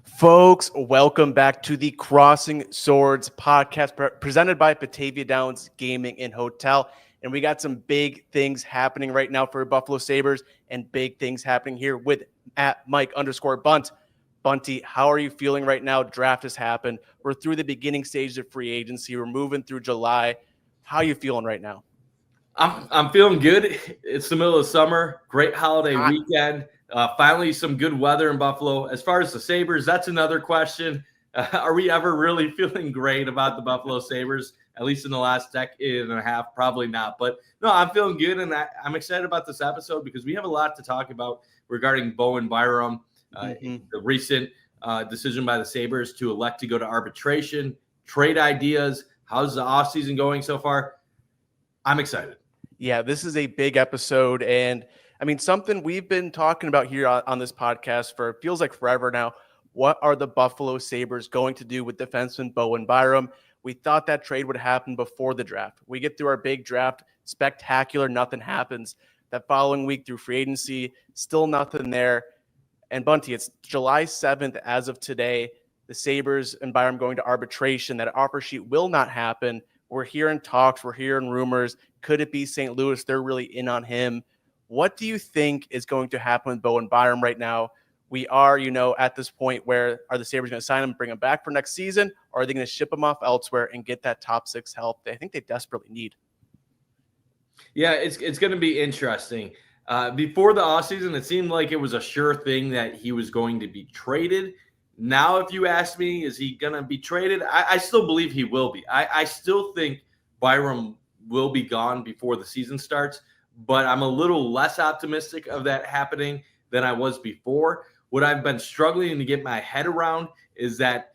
Folks, welcome back to the Crossing Swords podcast presented by Batavia Downs Gaming and Hotel. And we got some big things happening right now for Buffalo Sabres and big things happening here with @Mike_Bundt. Bunty, how are you feeling right now? Draft has happened. We're through the beginning stages of free agency. We're moving through July. How are you feeling right now? I'm feeling good. It's the middle of summer. Great holiday weekend. Finally, some good weather in Buffalo. As far as the Sabres, that's another question. Are we ever really feeling great about the Buffalo Sabres? At least in the last decade and a half, probably not. But no, I'm feeling good, and I'm excited about this episode because we have a lot to talk about regarding Bowen Byram, the recent decision by the Sabres to elect to go to arbitration, trade ideas. How's the offseason going so far? I'm excited. Yeah, this is a big episode. And I mean, something we've been talking about here on this podcast for it feels like forever now. What are the Buffalo Sabres going to do with defenseman Bowen Byram? We thought that trade would happen before the draft. We get through our big draft, spectacular, nothing happens. That following week through free agency, still nothing there. And Bunty, it's July 7th as of today. The Sabres and Byram going to arbitration. That offer sheet will not happen. We're hearing talks. We're hearing rumors. Could it be St. Louis? They're really in on him. What do you think is going to happen with Bowen Byram right now? We are, at this point where are the Sabres going to sign him, bring him back for next season, or are they going to ship him off elsewhere and get that top six help that I think they desperately need? Yeah, it's going to be interesting. Before the offseason, it seemed like it was a sure thing that he was going to be traded. Now, if you ask me, is he going to be traded? I still believe he will be. I still think Byram will be gone before the season starts, but I'm a little less optimistic of that happening than I was before. What I've been struggling to get my head around is that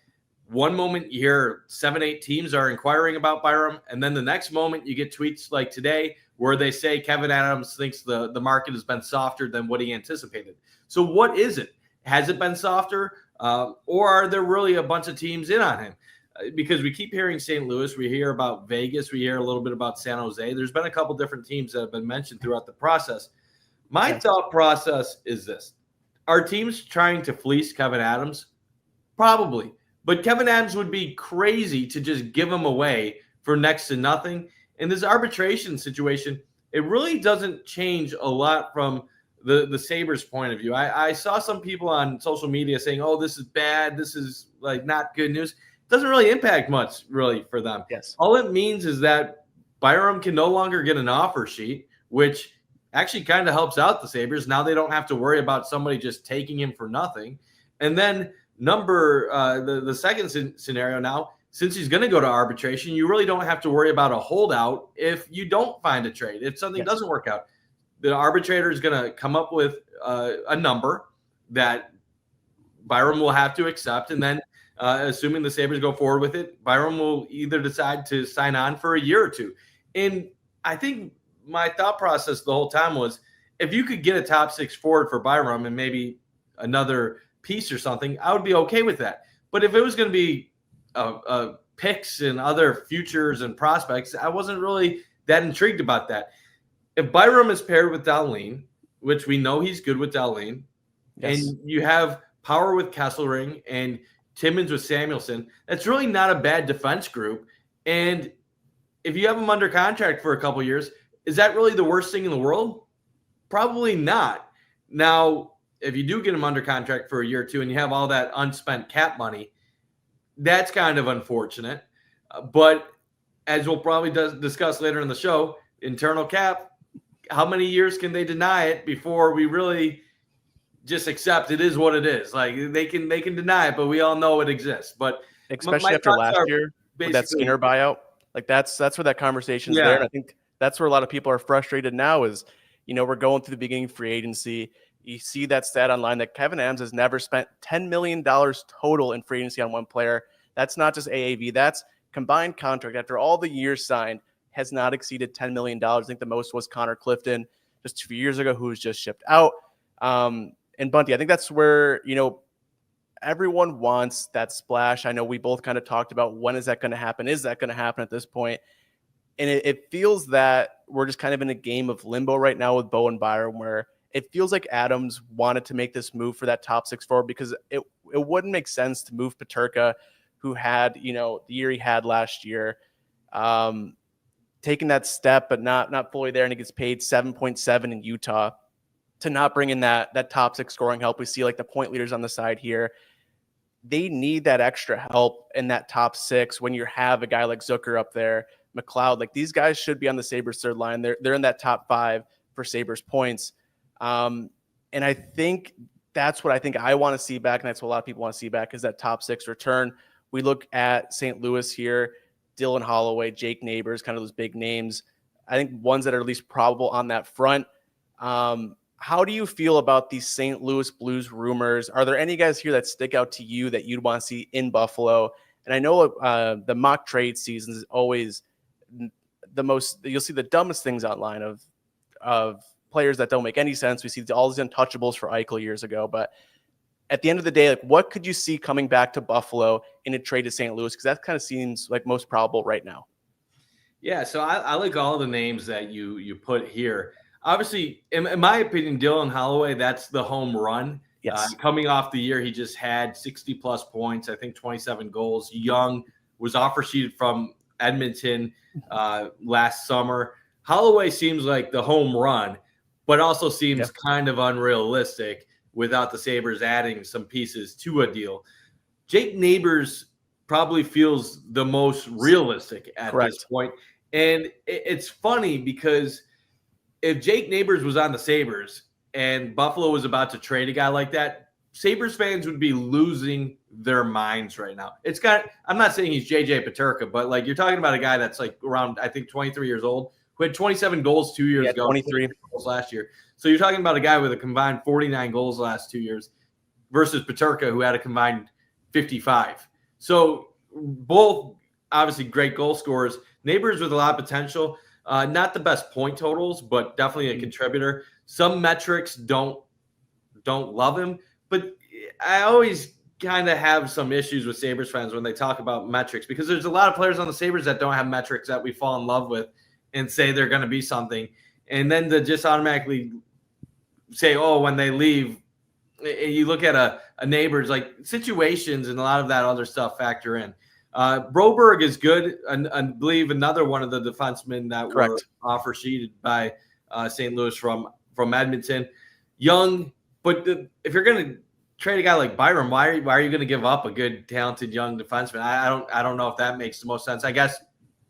one moment you hear 7-8 teams are inquiring about Byram, and then the next moment you get tweets like today where they say Kevin Adams thinks the market has been softer than what he anticipated. So what is it? Has it been softer? Or are there really a bunch of teams in on him? Because we keep hearing St. Louis, we hear about Vegas, we hear a little bit about San Jose. There's been a couple different teams that have been mentioned throughout the process. My thought process is this. Are teams trying to fleece Kevin Adams? Probably. But Kevin Adams would be crazy to just give him away for next to nothing. In this arbitration situation, it really doesn't change a lot from the Sabres' point of view. I saw some people on social media saying, oh, this is bad. This is like not good news. It doesn't really impact much really for them. Yes. All it means is that Byram can no longer get an offer sheet, which actually kind of helps out the Sabres. Now they don't have to worry about somebody just taking him for nothing. And then the second scenario now, since he's going to go to arbitration, you really don't have to worry about a holdout if you don't find a trade. If something doesn't work out, the arbitrator is going to come up with a number that Byram will have to accept. And then assuming the Sabres go forward with it, Byram will either decide to sign on for a year or two. And I think my thought process the whole time was if you could get a top six forward for Byram and maybe another piece or something, I would be okay with that. But if it was going to be picks and other futures and prospects, I wasn't really that intrigued about that. If Byram is paired with Dahlin, which we know he's good with Dahlin, and you have Power with Kesselring and Timmins with Samuelson, that's really not a bad defense group. And if you have him under contract for a couple of years, is that really the worst thing in the world? Probably not. Now, if you do get him under contract for a year or two and you have all that unspent cap money, that's kind of unfortunate. But as we'll probably discuss later in the show, internal cap, how many years can they deny it before we really just accept it is what it is? Like they can deny it, but we all know it exists. But especially after last year with that Skinner buyout, like that's where that conversation's there. And I think that's where a lot of people are frustrated now is, we're going through the beginning of free agency. You see that stat online that Kevin Adams has never spent $10 million total in free agency on one player. That's not just AAV. That's combined contract after all the years signed has not exceeded $10 million. I think the most was Connor Clifton just a few years ago, who was just shipped out. And Bunty, I think that's where, everyone wants that splash. I know we both kind of talked about when is that going to happen? Is that going to happen at this point? And it feels that we're just kind of in a game of limbo right now with Bowen Byram, where it feels like Adams wanted to make this move for that top six forward because it wouldn't make sense to move Peterka, who had, the year he had last year, taking that step, but not fully there. And he gets paid 7.7 in Utah, to not bring in that top six scoring help. We see like the point leaders on the side here. They need that extra help in that top six when you have a guy like Zucker up there, McLeod. Like, these guys should be on the Sabres third line. They're in that top 5 for Sabres points. And I think that's what I want to see back, and that's what a lot of people want to see back, is that top 6 return. We look at St. Louis here, Dylan Holloway, Jake Neighbors, kind of those big names. I think ones that are at least probable on that front. How do you feel about these St. Louis Blues rumors? Are there any guys here that stick out to you that you'd want to see in Buffalo? And I know the mock trade season is always the most, you'll see the dumbest things online of players that don't make any sense. We see all these untouchables for Eichel years ago, but at the end of the day, like, what could you see coming back to Buffalo in a trade to St. Louis? Because that kind of seems like most probable right now. Yeah, so I like all the names that you put here. Obviously, in my opinion, Dylan Holloway, that's the home run. Yes. Coming off the year, he just had 60-plus points, I think 27 goals. Young, was offer sheeted from Edmonton last summer. Holloway seems like the home run, but also seems kind of unrealistic without the Sabres adding some pieces to a deal. Jake Neighbors probably feels the most realistic at this point. And it's funny because if Jake Neighbors was on the Sabres and Buffalo was about to trade a guy like that, Sabres fans would be losing their minds right now. I'm not saying he's JJ Peterka, but like, you're talking about a guy that's like around, I think, 23 years old, who had 27 goals 2 years ago, 23 goals last year. So you're talking about a guy with a combined 49 goals the last 2 years versus Peterka, who had a combined 55. So both obviously great goal scorers. Neighbors with a lot of potential. Not the best point totals, but definitely a contributor. Some metrics don't love him, but I always kind of have some issues with Sabres fans when they talk about metrics, because there's a lot of players on the Sabres that don't have metrics that we fall in love with and say they're going to be something. And then to just automatically say, oh, when they leave, you look at a Neighbors, like situations and a lot of that other stuff factor in. Broberg is good. I believe another one of the defensemen that were offer sheeted by St. Louis from Edmonton. Young, but if you're going to trade a guy like Byram, why are you going to give up a good, talented young defenseman? I don't know if that makes the most sense. I guess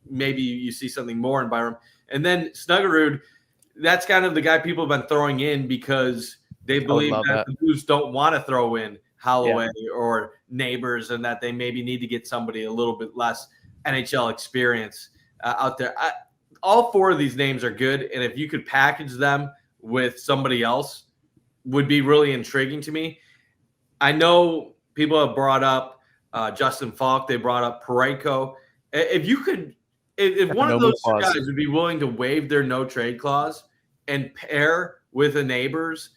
maybe you see something more in Byram. And then Snuggerud, that's kind of the guy people have been throwing in because they believe that the Blues don't want to throw in Holloway or Neighbors, and that they maybe need to get somebody a little bit less NHL experience out there. All 4 of these names are good, and if you could package them with somebody else, would be really intriguing to me. I know people have brought up Justin Falk. They brought up Parayko. If one of those guys would be willing to waive their no trade clause and pair with the Neighbors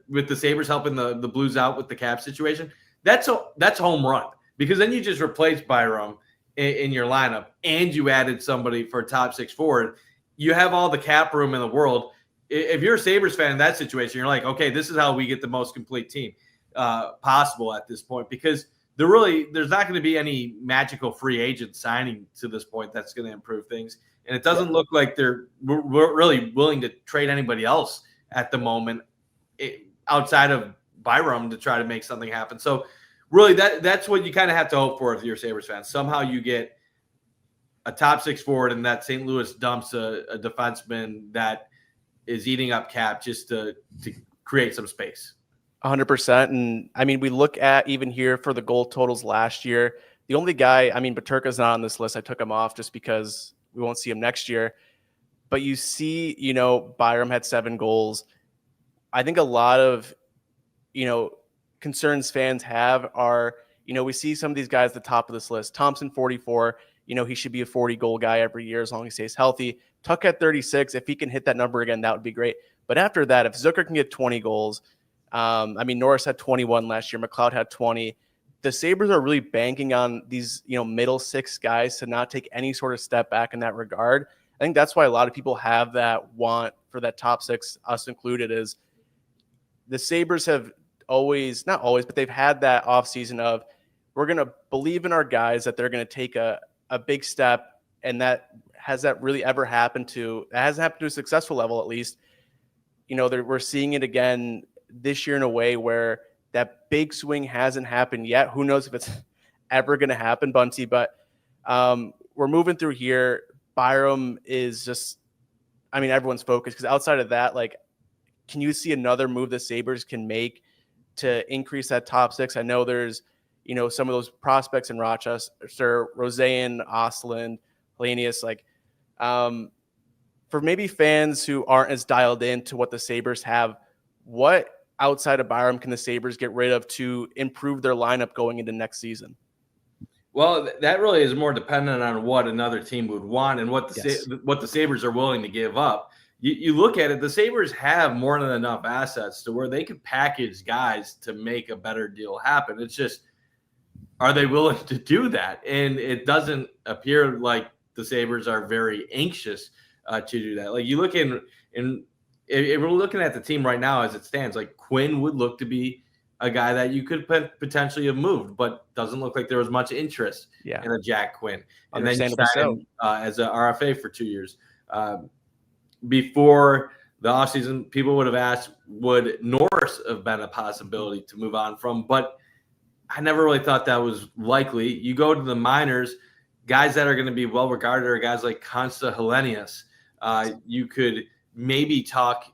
with the Sabres helping the Blues out with the cap situation, that's home run, because then you just replaced Byram in your lineup and you added somebody for a top 6 forward. You have all the cap room in the world. If you're a Sabres fan in that situation, you're like, okay, this is how we get the most complete team possible at this point, because there's not going to be any magical free agent signing to this point that's going to improve things. And it doesn't look like they're really willing to trade anybody else at the moment outside of Byram to try to make something happen. So really that's what you kind of have to hope for if you're a Sabres fan. Somehow you get a top 6 forward and that St. Louis dumps a defenseman that is eating up cap just to create some space. 100%. And I mean, we look at even here for the goal totals last year, the only guy, I mean, Peterka's not on this list. I took him off just because we won't see him next year. But you see, Byram had 7 goals. I think a lot of, concerns fans have are, we see some of these guys at the top of this list. Thompson, 44, he should be a 40-goal guy every year as long as he stays healthy. Tuck at 36, if he can hit that number again, that would be great. But after that, if Zucker can get 20 goals, Norris had 21 last year, McLeod had 20. The Sabres are really banking on these, middle 6 guys to not take any sort of step back in that regard. I think that's why a lot of people have that want for that top 6, us included, is the Sabres have always, not always, but they've had that offseason of, we're going to believe in our guys that they're going to take a big step. And that hasn't happened to a successful level, at least. We're seeing it again this year in a way where that big swing hasn't happened yet. Who knows if it's ever going to happen, Bunty, but we're moving through here. Byram is just, everyone's focused, because outside of that, like, can you see another move the Sabres can make to increase that top six? I know there's, some of those prospects in Rochester, Roseanne, Ostlund, Hellenius, like, for maybe fans who aren't as dialed into what the Sabres have, what outside of Byram can the Sabres get rid of to improve their lineup going into next season? Well, that really is more dependent on what another team would want and what the Sabres are willing to give up. You look at it, the Sabres have more than enough assets to where they could package guys to make a better deal happen. It's just, are they willing to do that? And it doesn't appear like the Sabres are very anxious to do that. Like, you look if we're looking at the team right now as it stands, like, Quinn would look to be a guy that you could potentially have moved, but doesn't look like there was much interest in a Jack Quinn. And then you signed him as an RFA for 2 years. Before the offseason, people would have asked, would Norris have been a possibility to move on from? But I never really thought that was likely. You go to the minors, guys that are going to be well-regarded are guys like Consta Hellenius. You could maybe talk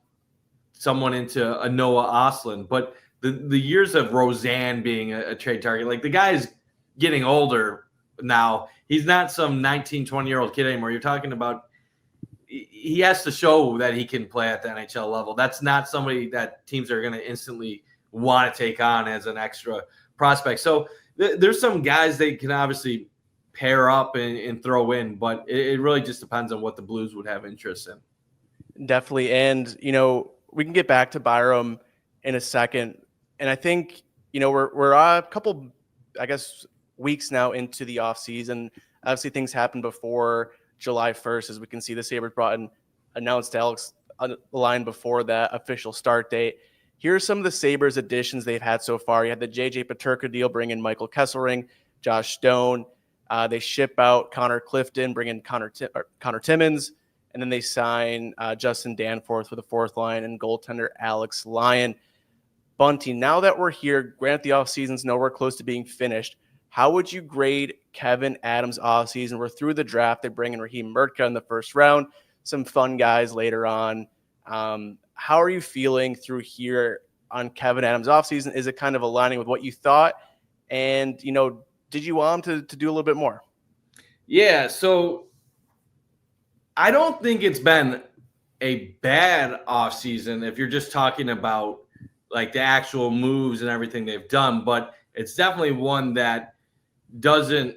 someone into a Noah Ostlund, but the years of Roseanne being a trade target, like, the guy's getting older now. He's not some 19, 20-year-old kid anymore. You're talking about he has to show that he can play at the NHL level. That's not somebody that teams are going to instantly want to take on as an extra prospect. So there's some guys they can obviously pair up and throw in, but it really just depends on what the Blues would have interest in. Definitely. And, we can get back to Byram in a second. And I think, we're a couple, I guess, weeks now into the offseason. Obviously, things happened before July 1st, as we can see. The Sabres announced Alex on the line before that official start date. Here's some of the Sabres additions they've had so far. You had the JJ Peterka deal, bring in Michael Kesselring, Josh Stone. They ship out Connor Clifton, bring in Connor Timmins, and then they sign Justin Danforth for the fourth line and goaltender Alex Lyon. Bunty, now that we're here, granted the offseason's nowhere close to being finished, how would you grade Kevyn Adams' offseason? We're through the draft. They bring in Raheem Murtka in the first round, some fun guys later on. How are you feeling through here on Kevyn Adams' offseason? Is it kind of aligning with what you thought? And, did you want him to do a little bit more? Yeah, so I don't think it's been a bad offseason if you're just talking about, like, the actual moves and everything they've done, but it's definitely one that doesn't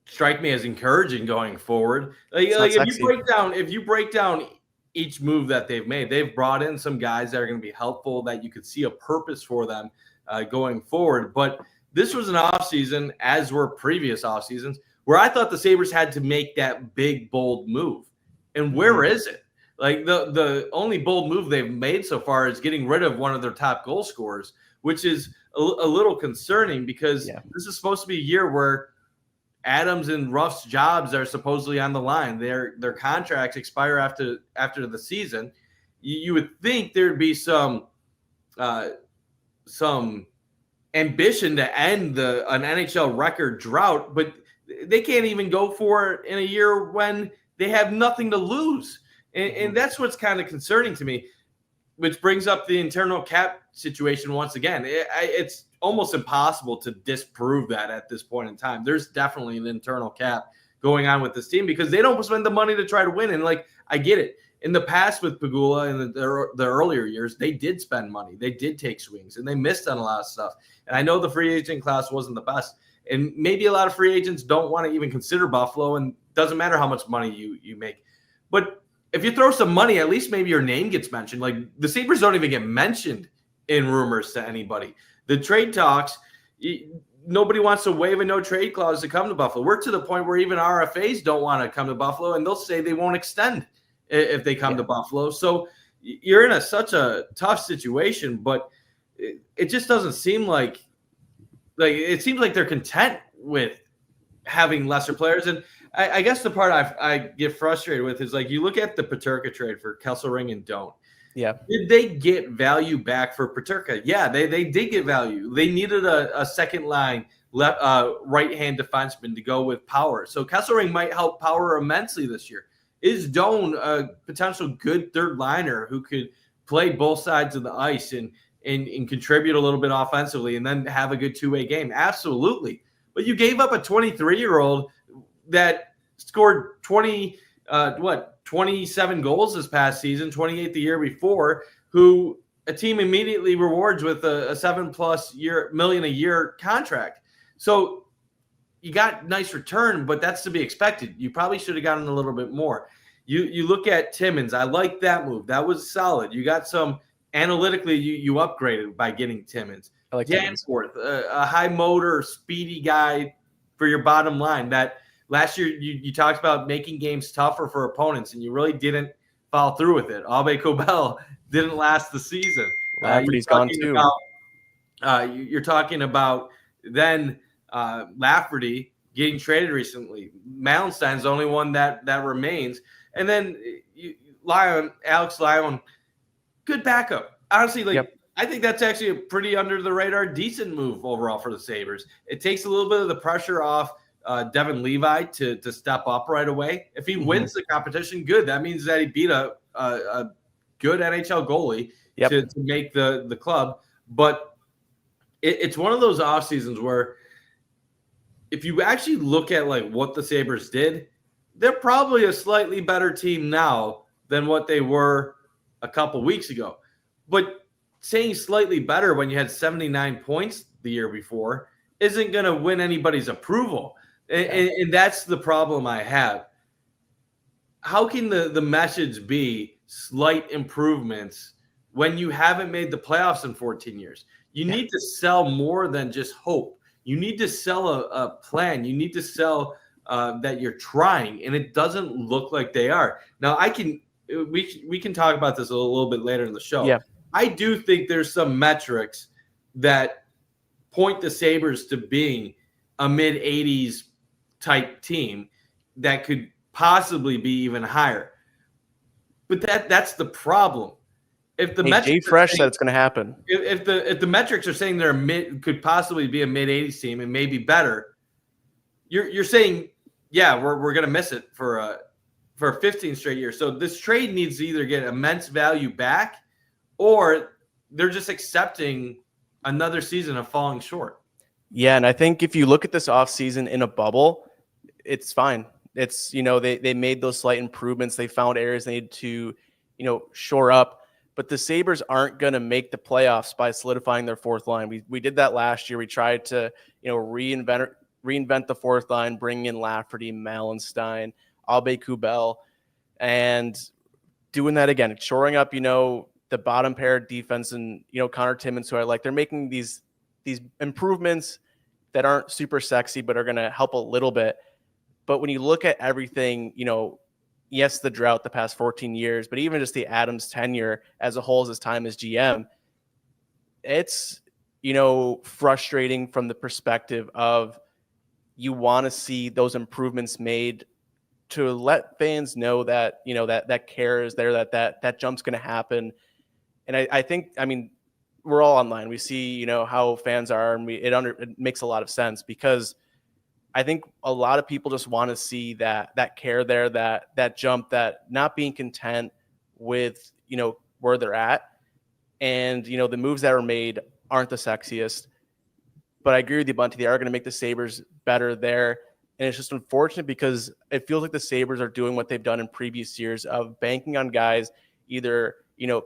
strike me as encouraging going forward. Like if you break down each move that they've made, they've brought in some guys that are going to be helpful, that you could see a purpose for them going forward. But this was an offseason, as were previous offseasons, where I thought the Sabres had to make that big, bold move. And where is it? Like, the only bold move they've made so far is getting rid of one of their top goal scorers, which is a little concerning, because this is supposed to be a year where Adams and Ruff's jobs are supposedly on the line. Their contracts expire after the season. You would think there'd be some ambition to end an NHL record drought, but they can't even go for it in a year when they have nothing to lose. And that's what's kind of concerning to me, which brings up the internal cap situation once again. It's almost impossible to disprove that at this point in time. There's definitely an internal cap going on with this team, because they don't spend the money to try to win. And, like, I get it. In the past with Pegula and the earlier years, they did spend money. They did take swings, and they missed on a lot of stuff. And I know the free agent class wasn't the best. And maybe a lot of free agents don't want to even consider Buffalo, and doesn't matter how much money you make. But if you throw some money, at least maybe your name gets mentioned. Like, the Sabres don't even get mentioned in rumors to anybody. The trade talks, nobody wants to waive a no-trade clause to come to Buffalo. We're to the point where even RFAs don't want to come to Buffalo, and they'll say they won't extend if they come to Buffalo. So you're in such a tough situation. But it just doesn't seem like it seems like they're content with having lesser players. And I guess the part I get frustrated with is like you look at the Peterka trade for Kesselring and Don't. Yeah. Did they get value back for Peterka? Yeah, they did get value. They needed a second line right-hand defenseman to go with Power. So Kesselring might help Power immensely this year. Is Doan a potential good third liner who could play both sides of the ice and contribute a little bit offensively and then have a good two-way game? Absolutely. But you gave up a 23-year-old that scored 27 goals this past season, 28 the year before, who a team immediately rewards with a $7+ million a year contract. So you got nice return, but that's to be expected. You probably should have gotten a little bit more. You look at Timmins. I like that move. That was solid. You got some analytically. You upgraded by getting Timmins. I like Danforth, a high motor, speedy guy for your bottom line. That last year you talked about making games tougher for opponents, and you really didn't follow through with it. Abe Cobell didn't last the season. Lafferty's gone too. You're talking about then Lafferty getting traded recently. Malenstein's the only one that remains. And then Alex Lyon, good backup. Honestly, I think that's actually a pretty under the radar, decent move overall for the Sabres. It takes a little bit of the pressure off Devin Levi to step up right away. If he wins the competition, good. That means that he beat a good NHL goalie to make the club. But it's one of those off seasons where if you actually look at like what the Sabres did, they're probably a slightly better team now than what they were a couple weeks ago. But saying slightly better when you had 79 points the year before isn't going to win anybody's approval. And that's the problem I have. How can the message be slight improvements when you haven't made the playoffs in 14 years? You need to sell more than just hope. You need to sell a plan. You need to sell that you're trying, and it doesn't look like they are. Now, we can talk about this a little bit later in the show. Yeah. I do think there's some metrics that point the Sabres to being a mid-80s type team that could possibly be even higher. But that's the problem. If the metrics Fresh said it's going to happen. If the metrics are saying they're could possibly be a mid-80s team and maybe better, you're saying, yeah, we're going to miss it for 15 straight years. So this trade needs to either get immense value back, or they're just accepting another season of falling short. Yeah, and I think if you look at this offseason in a bubble, it's fine. It's, they made those slight improvements. They found areas they need to, shore up. But the Sabres aren't going to make the playoffs by solidifying their fourth line. We did that last year. We tried to, reinvent the fourth line, bring in Lafferty, Malenstein, Abe Kubel, and doing that again. Shoring up, the bottom pair defense and, Connor Timmins, who I like. They're making these improvements that aren't super sexy, but are going to help a little bit. But when you look at everything, yes, the drought the past 14 years, but even just the Adams tenure as a whole, as his time as GM, it's, frustrating from the perspective of you want to see those improvements made to let fans know that, that care is there, that jump's going to happen. And I think, we're all online. We see, how fans are, and it makes a lot of sense, because I think a lot of people just want to see that care there, that jump, that not being content with, where they're at. And, the moves that are made aren't the sexiest. But I agree with you, Bunty. They are going to make the Sabres better there. And it's just unfortunate because it feels like the Sabres are doing what they've done in previous years of banking on guys either,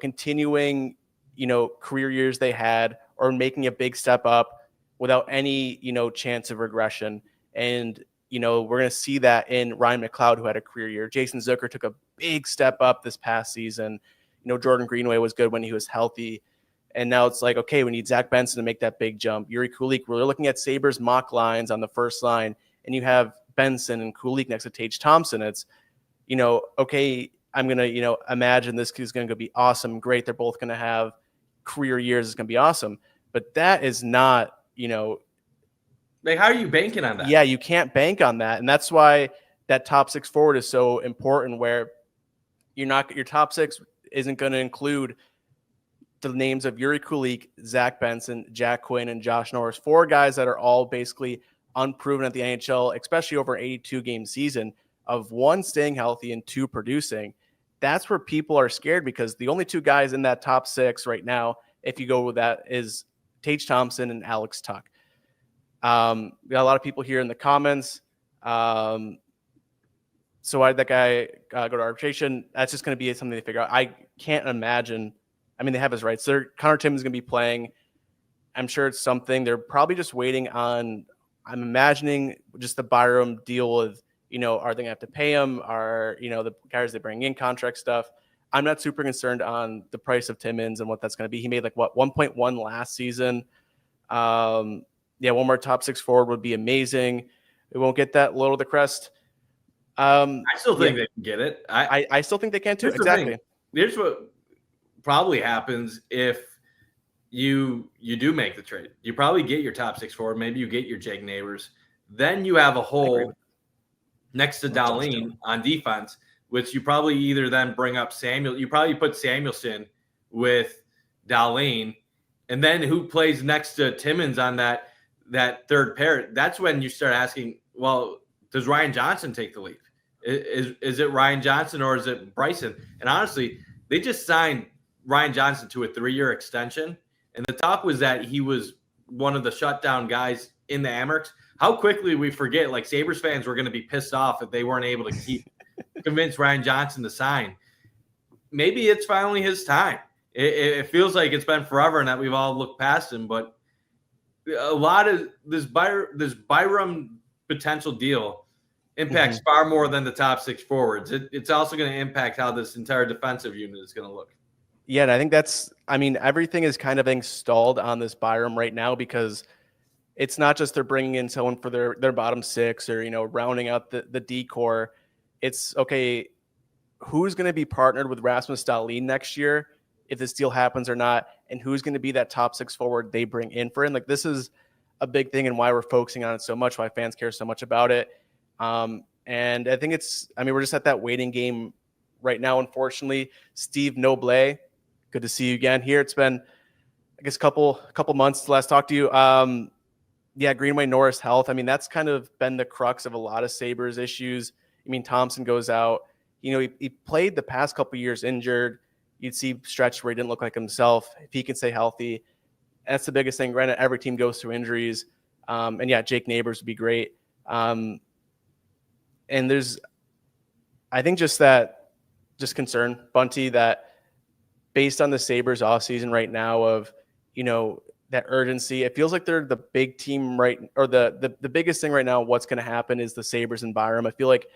continuing, career years they had, or making a big step up without any, chance of regression. And, we're going to see that in Ryan McLeod, who had a career year. Jason Zucker took a big step up this past season. Jordan Greenway was good when he was healthy. And now it's like, okay, we need Zach Benson to make that big jump. Yuri Kulik, we're looking at Sabres mock lines on the first line, and you have Benson and Kulik next to Tage Thompson. It's, okay, I'm going to, imagine this is going to be awesome, great. They're both going to have career years is going to be awesome. But that is not, like, how are you banking on that? Yeah, you can't bank on that. And that's why that top 6 forward is so important, where your top 6 isn't going to include the names of Yuri Kulik, Zach Benson, Jack Quinn, and Josh Norris, 4 guys that are all basically unproven at the NHL, especially over an 82-game season, of 1, staying healthy, and 2, producing. That's where people are scared, because the only 2 guys in that top 6 right now, if you go with that, is Tage Thompson and Alex Tuch. We got a lot of people here in the comments. So why did that guy go to arbitration? That's just going to be something they figure out. I can't imagine. I mean, they have his rights. Connor Timmins is going to be playing. I'm sure it's something. They're probably just waiting on, I'm imagining, just the Byram deal with, are they going to have to pay him? Are, the guys they bring in, contract stuff? I'm not super concerned on the price of Timmins and what that's going to be. He made 1.1 last season. One more top 6 forward would be amazing. We won't get that low to the crest. I still think they can get it. I still think they can too. Exactly. Here's what probably happens if you do make the trade. You probably get your top 6 forward. Maybe you get your Jake Neighbors. Then you have a hole next to Dahlin on defense, which you probably either then bring up Samuel. You probably put Samuelson with Dahlin, and then who plays next to Timmins on that third pair? That's when you start asking, well, does Ryan Johnson take the lead? Is it Ryan Johnson or is it Bryson? And honestly, they just signed Ryan Johnson to a 3-year extension, and the talk was that he was one of the shutdown guys in the Amerks. How quickly we forget, like, Sabres fans were going to be pissed off if they weren't able to convince Ryan Johnson to sign. Maybe it's finally his time. It feels like it's been forever and that we've all looked past him, but a lot of this Byram potential deal impacts far more than the top 6 forwards. It's also going to impact how this entire defensive unit is going to look. Yeah, and I think everything is kind of being stalled on this Byram right now, because it's not just they're bringing in someone for their bottom 6 or, rounding out the D-core. It's, okay, who's going to be partnered with Rasmus Dahlin next year if this deal happens or not, and who's going to be that top 6 forward they bring in for him? Like, this is a big thing and why we're focusing on it so much, why fans care so much about it. And I think we're just at that waiting game right now, unfortunately. Steve Noble, good to see you again here. It's been, I guess, a couple months last talk to you. Greenway Norris health. That's kind of been the crux of a lot of Sabres issues. Thompson goes out. He played the past couple years injured. You'd see stretch where he didn't look like himself. If he can stay healthy, that's the biggest thing. Granted, every team goes through injuries. Jake Neighbors would be great. And there's, I think, just concern, Bunty, that based on the Sabres offseason right now of, that urgency, it feels like they're the big team the biggest thing right now. What's going to happen is the Sabres and Byram. I feel like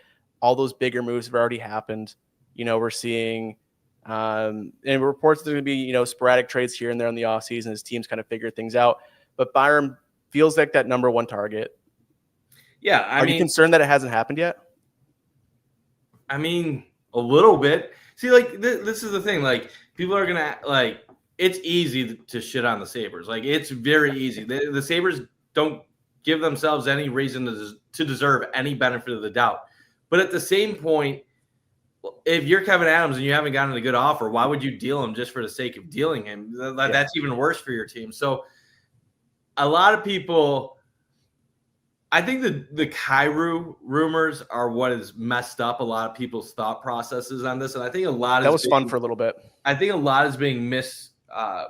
all those bigger moves have already happened. We're seeing, and reports there's going to be, sporadic trades here and there in the offseason as teams kind of figure things out. But Byram feels like that number 1 target. Yeah. Are you concerned that it hasn't happened yet? A little bit. See, like, this is the thing. Like, people are going to, it's easy to shit on the Sabres. Like, it's very easy. The Sabres don't give themselves any reason to deserve any benefit of the doubt. But at the same point, if you're Kevin Adams and you haven't gotten a good offer, why would you deal him just for the sake of dealing him? That's even worse for your team. So a lot of people, I think the Kyrou rumors are what has messed up a lot of people's thought processes on this. And I think a lot that was fun for a little bit. I think a lot is being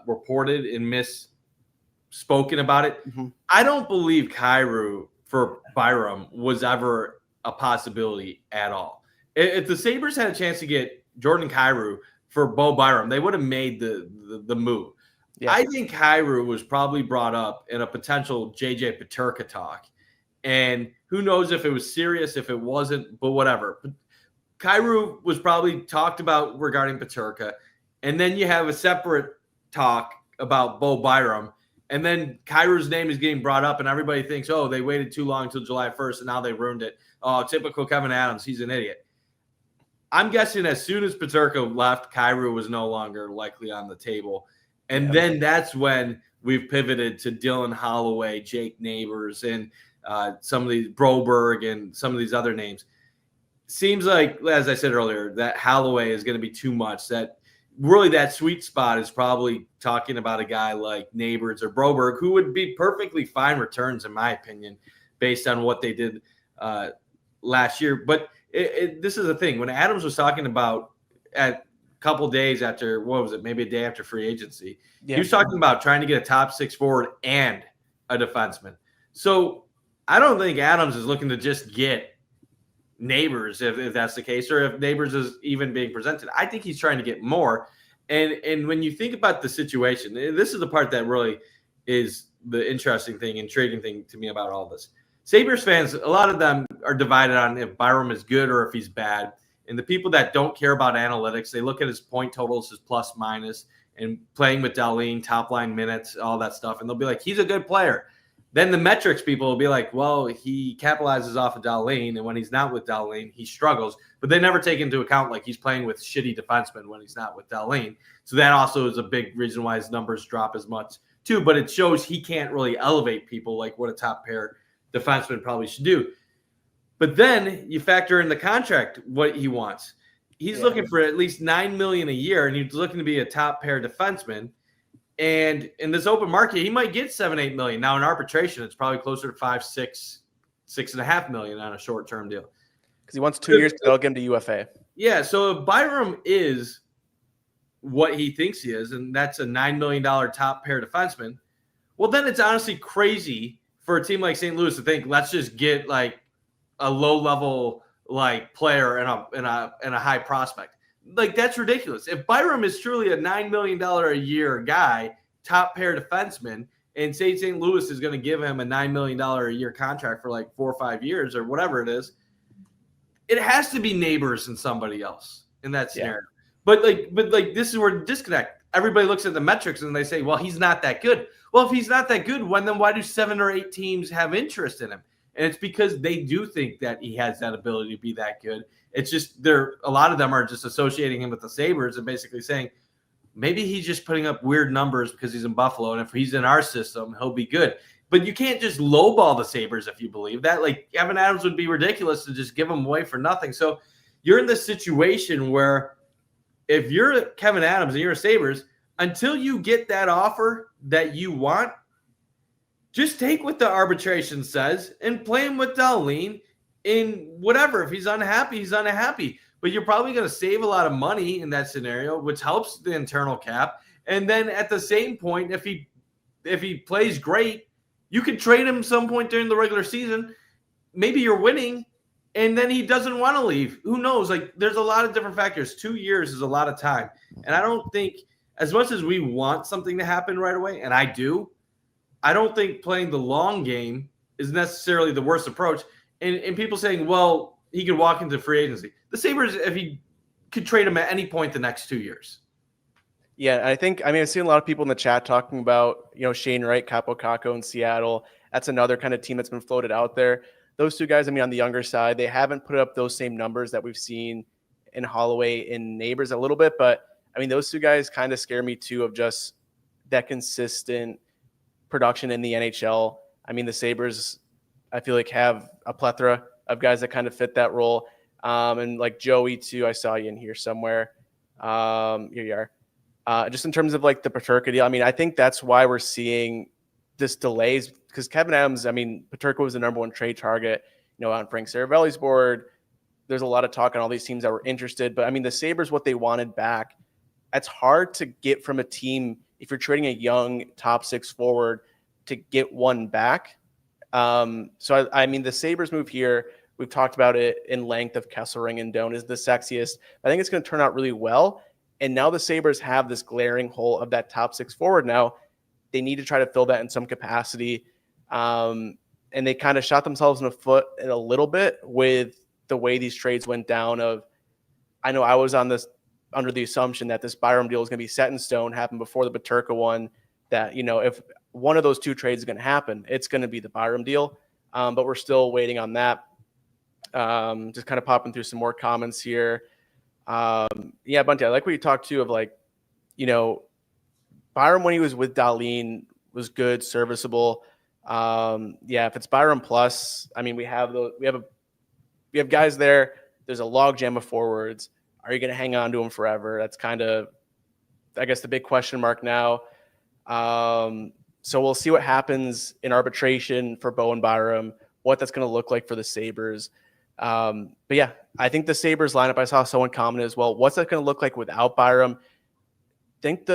reported and misspoken about it. Mm-hmm. I don't believe Kyrou for Byram was ever a possibility at all. If the Sabres had a chance to get Jordan Kyrou for Bo Byram, they would have made the move. Yeah. I think Kyrou was probably brought up in a potential JJ Peterka talk. And who knows if it was serious, if it wasn't, but whatever. Kyrou was probably talked about regarding Peterka. And then you have a separate talk about Bo Byram. And then Kyrou's name is getting brought up, and everybody thinks, oh, they waited too long until July 1st, and now they ruined it. Oh, typical Kevin Adams. He's an idiot. I'm guessing as soon as Peterka left, Kyrou was no longer likely on the table. And then that's when we've pivoted to Dylan Holloway, Jake Neighbors, and some of these Broberg and some of these other names. Seems like, as I said earlier, that Holloway is going to be too much. That really that sweet spot is probably talking about a guy like Neighbors or Broberg, who would be perfectly fine returns, in my opinion, based on what they did last year. But this is the thing. When Adams was talking about at a couple days after, what was it, maybe a day after free agency, he was talking about trying to get a top 6 forward and a defenseman. So I don't think Adams is looking to just get Neighbors, if that's the case, or if Neighbors is even being presented. I think he's trying to get more. And when you think about the situation, this is the part that really is the interesting thing and trading thing to me about all this. Sabres fans, a lot of them are divided on if Byram is good or if he's bad. And the people that don't care about analytics, they look at his point totals, his plus minus, and playing with Dahlin, top line minutes, all that stuff. And they'll be like, he's a good player. Then the metrics people will be like, well, he capitalizes off of Dahlin, and when he's not with Dahlin, he struggles. But they never take into account like he's playing with shitty defensemen when he's not with Dahlin. So that also is a big reason why his numbers drop as much too. But it shows he can't really elevate people like what a top pair defenseman probably should do. But then you factor in the contract, what he wants. He's looking for at least $9 million a year, and he's looking to be a top pair defenseman. And in this open market, he might get $7-8 million. Now in arbitration, it's probably closer to $5-6.5 million on a short-term deal. Because he wants 2 years, they'll get him to UFA. Yeah, so if Byram is what he thinks he is, and that's a $9 million top pair defenseman, well, then it's honestly crazy for a team like St. Louis to think, let's just get like a low-level like player and a high prospect. Like, that's ridiculous. If Byram is truly a $9 million a year guy, top pair defenseman, and say St. Louis is going to give him a $9 million a year contract for like 4 or 5 years or whatever it is, it has to be Neighbors and somebody else in that scenario. But this is where the disconnect. Everybody looks at the metrics and they say, well, he's not that good. Well, if he's not that good, then why do 7 or 8 teams have interest in him? And it's because they do think that he has that ability to be that good. It's just a lot of them are just associating him with the Sabres and basically saying maybe he's just putting up weird numbers because he's in Buffalo, and if he's in our system, he'll be good. But you can't just lowball the Sabres if you believe that. Like, Kevin Adams would be ridiculous to just give him away for nothing. So you're in this situation where if you're Kevin Adams and you're a Sabres, until you get that offer that you want, just take what the arbitration says and play him with Dahlin in whatever. If he's unhappy, he's unhappy. But you're probably going to save a lot of money in that scenario, which helps the internal cap. And then at the same point, if he plays great, you could trade him some point during the regular season. Maybe you're winning, and then he doesn't want to leave. Who knows? Like, there's a lot of different factors. 2 years is a lot of time. And I don't think, as much as we want something to happen right away, and I do, I don't think playing the long game is necessarily the worst approach. And people saying, well, he could walk into free agency. The Sabres, if he could trade him at any point the next 2 years. Yeah, I've seen a lot of people in the chat talking about, Shane Wright, Capo Caco in Seattle. That's another kind of team that's been floated out there. Those two guys, on the younger side, they haven't put up those same numbers that we've seen in Holloway and Neighbors a little bit. But, those two guys kind of scare me too, of just that consistent production in the NHL. The Sabres, I feel like, have a plethora of guys that kind of fit that role. And like Joey too, I saw you in here somewhere. Here you are. Just in terms of like the Peterka deal, I think that's why we're seeing this delays, because Kevin Adams, Peterka was the number one trade target, on Frank Saravelli's board. There's a lot of talk on all these teams that were interested, but the Sabres, what they wanted back, it's hard to get from a team if you're trading a young top 6 forward to get one back. So the Sabres move here, we've talked about it in length of Kesselring and Doan is the sexiest. I think it's going to turn out really well. And now the Sabres have this glaring hole of that top 6 forward. Now they need to try to fill that in some capacity. And they kind of shot themselves in the foot in a little bit with the way these trades went down. I know I was under the assumption that this Byram deal is going to be set in stone, happened before the Peterka one, that, if one of those 2 trades is going to happen, it's going to be the Byram deal. But we're still waiting on that. Just kind of popping through some more comments here. Bunty, I like what you talked to of like, Byram, when he was with Dahlin, was good, serviceable. If it's Byram plus, I mean, we have guys there. There's a log jam of forwards. Are you going to hang on to him forever? That's kind of, I guess, the big question mark now. So we'll see what happens in arbitration for Bowen Byram, what that's going to look like for the Sabres. But yeah, I think the Sabres lineup, I saw someone comment as well. What's that going to look like without Byram? I think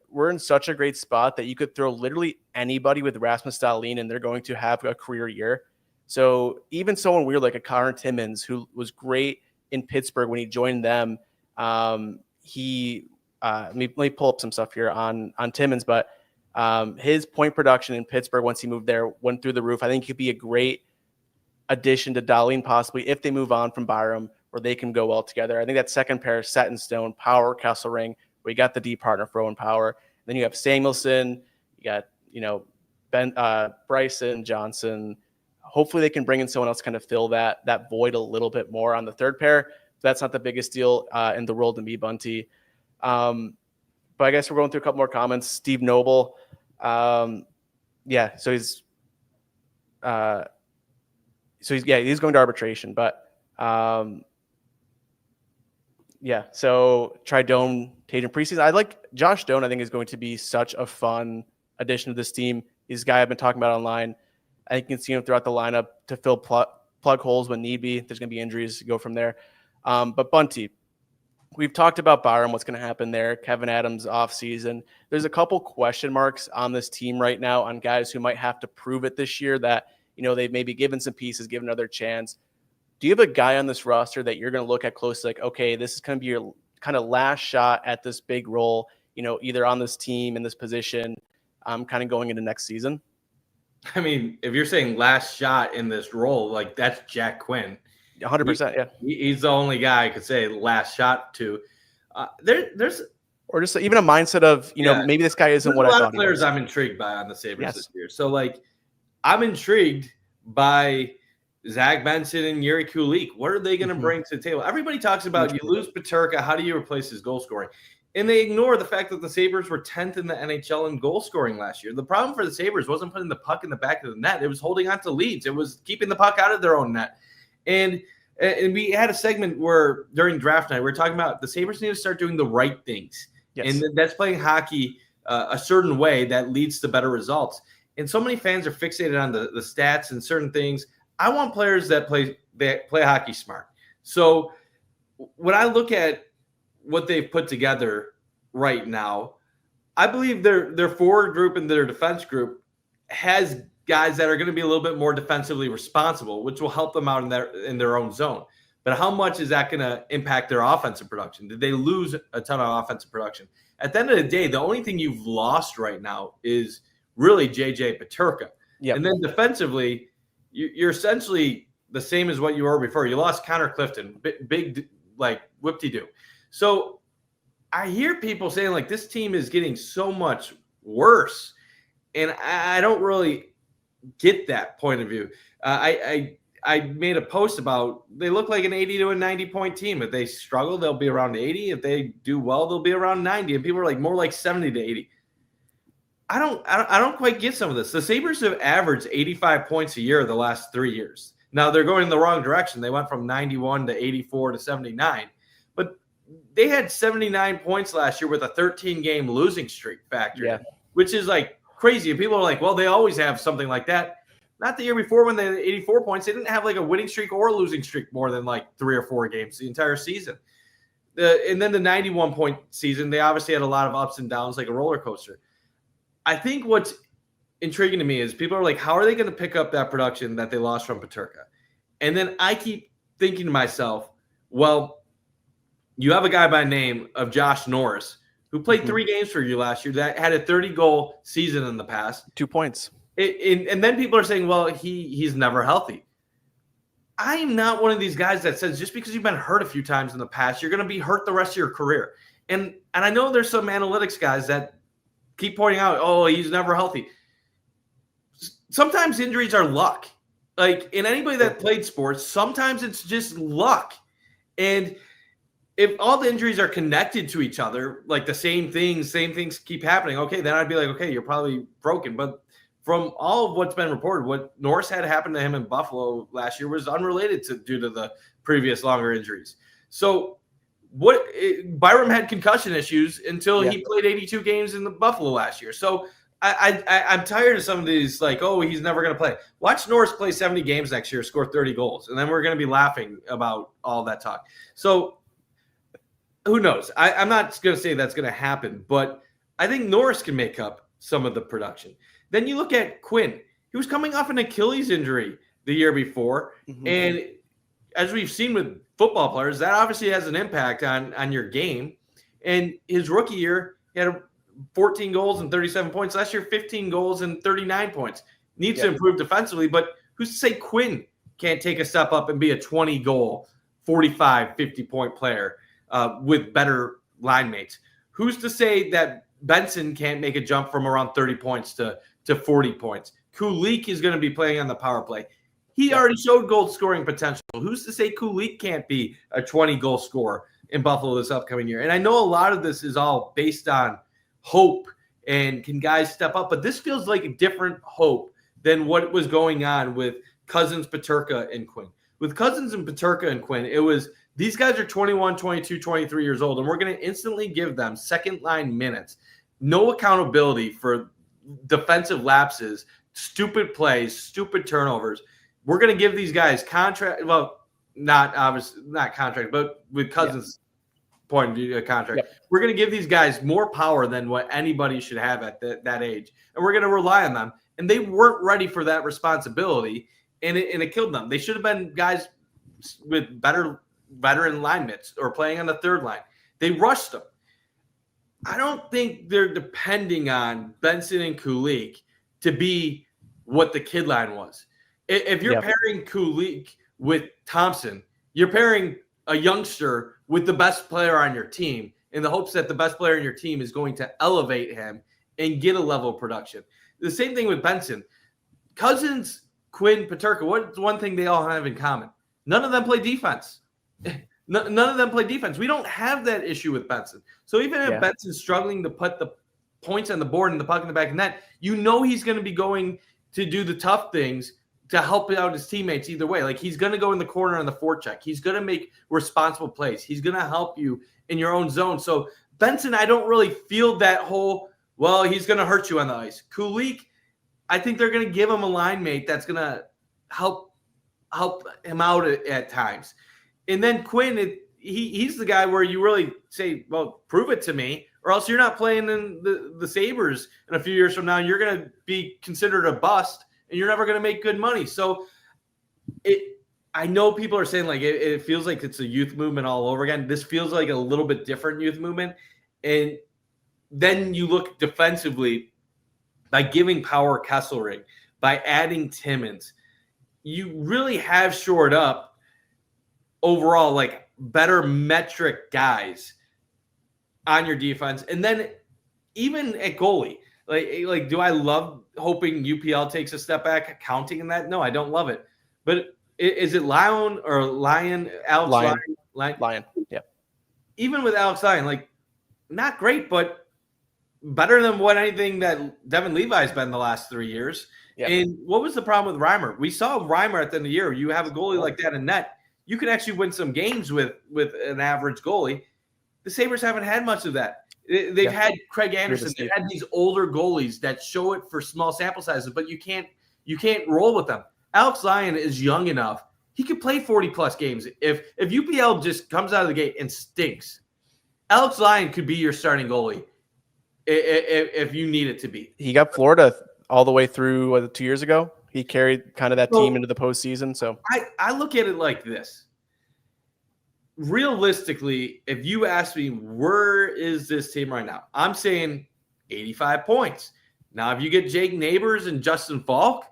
we're in such a great spot that you could throw literally anybody with Rasmus Dahlin and they're going to have a career year. So even someone weird like a Connor Timmins, who was great in Pittsburgh when he joined them, let me pull up some stuff here on Timmins, but his point production in Pittsburgh once he moved there went through the roof. I think he could be a great addition to Dahlin possibly if they move on from Byram, where they can go well together. I think that second pair is set in stone. Power, Kesselring, where you got the D partner for Owen Power. Then you have Samuelson, you got Ben, Bryson, Johnson. Hopefully they can bring in someone else to kind of fill that void a little bit more on the third pair. That's not the biggest deal in the world to me, Bunty. But I guess we're going through a couple more comments. Steve Noble. So he's going to arbitration, but so try Doan, Tatum preseason. I like Josh Doan. I think is going to be such a fun addition to this team. He's a guy I've been talking about online. I think you can see him throughout the lineup to fill plug holes when need be. There's going to be injuries to go from there. But Bunty, we've talked about Byram, what's going to happen there. Kevin Adams offseason. There's a couple question marks on this team right now on guys who might have to prove it this year that, they've maybe given some pieces, given another chance. Do you have a guy on this roster that you're going to look at closely, like, okay, this is going to be your kind of last shot at this big role, either on this team, in this position, kind of going into next season? I mean, if you're saying last shot in this role, like that's Jack Quinn. 100%, yeah. He's the only guy I could say last shot to. There's or just even a mindset of, maybe this guy isn't what I thought. A lot of players I'm intrigued by on the Sabres this year. So, I'm intrigued by Zach Benson and Yuri Kulik. What are they going to bring to the table? Everybody talks about you lose Peterka. How do you replace his goal scoring? And they ignore the fact that the Sabres were 10th in the NHL in goal scoring last year. The problem for the Sabres wasn't putting the puck in the back of the net. It was holding on to leads. It was keeping the puck out of their own net. And we had a segment where during draft night, we were talking about the Sabres need to start doing the right things. Yes. And that's playing hockey a certain way that leads to better results. And so many fans are fixated on the stats and certain things. I want players that play hockey smart. So when I look at what they've put together right now, I believe their forward group and their defense group has guys that are going to be a little bit more defensively responsible, which will help them out in their own zone. But how much is that going to impact their offensive production? Did they lose a ton of offensive production? At the end of the day, the only thing you've lost right now is really JJ Peterka. Yep. And then defensively, you're essentially the same as what you were before. You lost Connor Clifton, big like whoop-de-doo. So I hear people saying this team is getting so much worse, and I don't really get that point of view. I made a post about they look like an 80 to a 90 point team. If they struggle, they'll be around 80. If they do well, they'll be around 90. And people are more like 70 to 80. I don't quite get some of this. The Sabres have averaged 85 points a year the last 3 years. Now they're going in the wrong direction. They went from 91 to 84 to 79, but they had 79 points last year with a 13-game losing streak factor, which is crazy. And people are well, they always have something like that. Not the year before when they had 84 points. They didn't have a winning streak or a losing streak more than 3 or 4 games the entire season. And then the 91-point season, they obviously had a lot of ups and downs like a roller coaster. I think what's intriguing to me is people are how are they going to pick up that production that they lost from Peterka? And then I keep thinking to myself, well, you have a guy by the name of Josh Norris who played 3 games for you last year that had a 30-goal season in the past. 2 points. And then people are saying, well, he's never healthy. I am not one of these guys that says just because you've been hurt a few times in the past, you're going to be hurt the rest of your career. And I know there's some analytics guys that keep pointing out, oh, he's never healthy. Sometimes injuries are luck. In anybody that played sports, sometimes it's just luck. And if all the injuries are connected to each other, like the same things keep happening, okay, then I'd be like, okay, you're probably broken. But from all of what's been reported, what Norris had happened to him in Buffalo last year was unrelated due to the previous longer injuries. So Byram had concussion issues until he played 82 games in the Buffalo last year. So I'm tired of some of these, like, oh, he's never going to play. Watch Norris play 70 games next year, score 30 goals, and then we're going to be laughing about all that talk. So who knows? I'm not going to say that's going to happen, but I think Norris can make up some of the production. Then you look at Quinn. He was coming off an Achilles injury the year before, and as we've seen with football players, that obviously has an impact on your game. And his rookie year, he had 14 goals and 37 points. Last year, 15 goals and 39 points. Needs to improve defensively, but who's to say Quinn can't take a step up and be a 20-goal, 45, 50-point player with better line mates? Who's to say that Benson can't make a jump from around 30 points to 40 points? Kulich is going to be playing on the power play. He already showed goal scoring potential. Who's to say Kulich can't be a 20-goal scorer in Buffalo this upcoming year? And I know a lot of this is all based on hope and can guys step up, but this feels like a different hope than what was going on with Cousins, Peterka, and Quinn. With Cousins and Peterka and Quinn, it was these guys are 21, 22, 23 years old, and we're going to instantly give them second-line minutes. No accountability for defensive lapses, stupid plays, stupid turnovers. We're going to give these guys contract. Well, not contract, but with Cousins' point of view, a contract. We're going to give these guys more power than what anybody should have at that age, and we're going to rely on them. And they weren't ready for that responsibility, and it killed them. They should have been guys with better veteran line mates or playing on the third line. They rushed them. I don't think they're depending on Benson and Kulich to be what the kid line was. If you're pairing Kulich with Thompson, you're pairing a youngster with the best player on your team in the hopes that the best player in your team is going to elevate him and get a level of production. The same thing with Benson. Cousins, Quinn, Peterka, what's one thing they all have in common? None of them play defense. None of them play defense. We don't have that issue with Benson. So even if Benson's struggling to put the points on the board and the puck in the back of the net, you know he's going to be going to do the tough things to help out his teammates either way. Like, he's going to go in the corner on the forecheck. He's going to make responsible plays. He's going to help you in your own zone. So Benson, I don't really feel that whole, well, he's going to hurt you on the ice. Kulich, I think they're going to give him a line mate that's going to help him out at times. And then Quinn, he's the guy where you really say, well, prove it to me, or else you're not playing in the Sabres in a few years from now. And you're going to be considered a bust, and you're never going to make good money. So I know people are saying, like, it feels like it's a youth movement all over again. This feels like a little bit different youth movement. And then you look defensively by giving Power Kesselring, by adding Timmins, you really have shored up overall, like, better metric guys on your defense. And then even at goalie, like, do I love hoping UPL takes a step back counting in that? No, I don't love it. But is it Alex Lyon? Yeah. Even with Alex Lyon, like, not great, but better than anything that Devin Levi's been the last 3 years. Yep. And what was the problem with Reimer? We saw Reimer at the end of the year. You have a goalie like that in net, you can actually win some games with an average goalie. The Sabres haven't had much of that. They've had Craig Anderson. They've had these older goalies that show it for small sample sizes, but you can't roll with them. Alex Lyon is young enough. He could play 40-plus games. If UPL just comes out of the gate and stinks, Alex Lyon could be your starting goalie if you need it to be. He got Florida all the way through 2 years ago. He carried kind of that team into the postseason. So I look at it like this. Realistically, if you ask me, where is this team right now? I'm saying 85 points. Now, if you get Jake Neighbors and Justin Falk,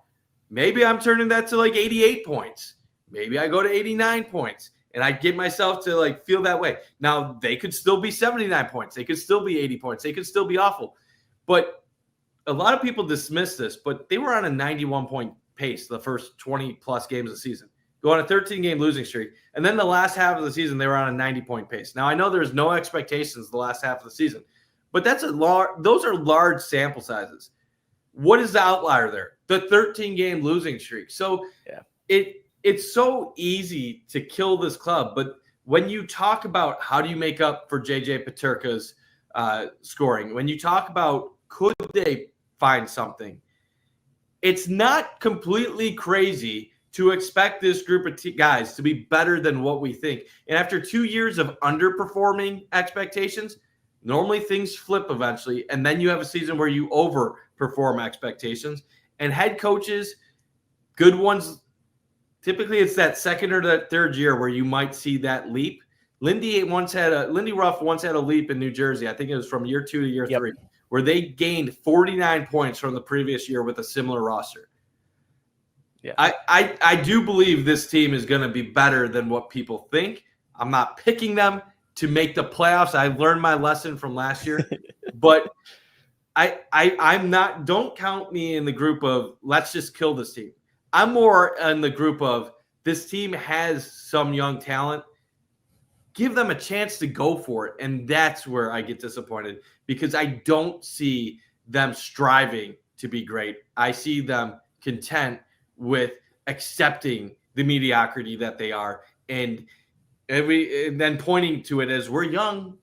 maybe I'm turning that to like 88 points. Maybe I go to 89 points, and I get myself to like feel that way. Now, they could still be 79 points. They could still be 80 points. They could still be awful. But a lot of people dismiss this, but they were on a 91-point pace the first 20-plus games of the season. go on a 13-game losing streak, and then the last half of the season they were on a 90-point pace. Now I know there's no expectations the last half of the season, but those are large sample sizes. What is the outlier there? The 13-game losing streak. So it's so easy to kill this club, but when you talk about how do you make up for JJ Peterka's scoring, when you talk about could they find something, it's not completely crazy to expect this group of guys to be better than what we think. And after 2 years of underperforming expectations, normally things flip eventually, and then you have a season where you overperform expectations. And head coaches, good ones, typically it's that second or that third year where you might see that leap. Lindy Ruff once had a leap in New Jersey. I think it was from year 2 to year 3, where they gained 49 points from the previous year with a similar roster. Yeah, I do believe this team is going to be better than what people think. I'm not picking them to make the playoffs. I learned my lesson from last year, but I'm not. Don't count me in the group of let's just kill this team. I'm more in the group of this team has some young talent. Give them a chance to go for it, and that's where I get disappointed because I don't see them striving to be great. I see them content with accepting the mediocrity that they are, and then pointing to it as we're young.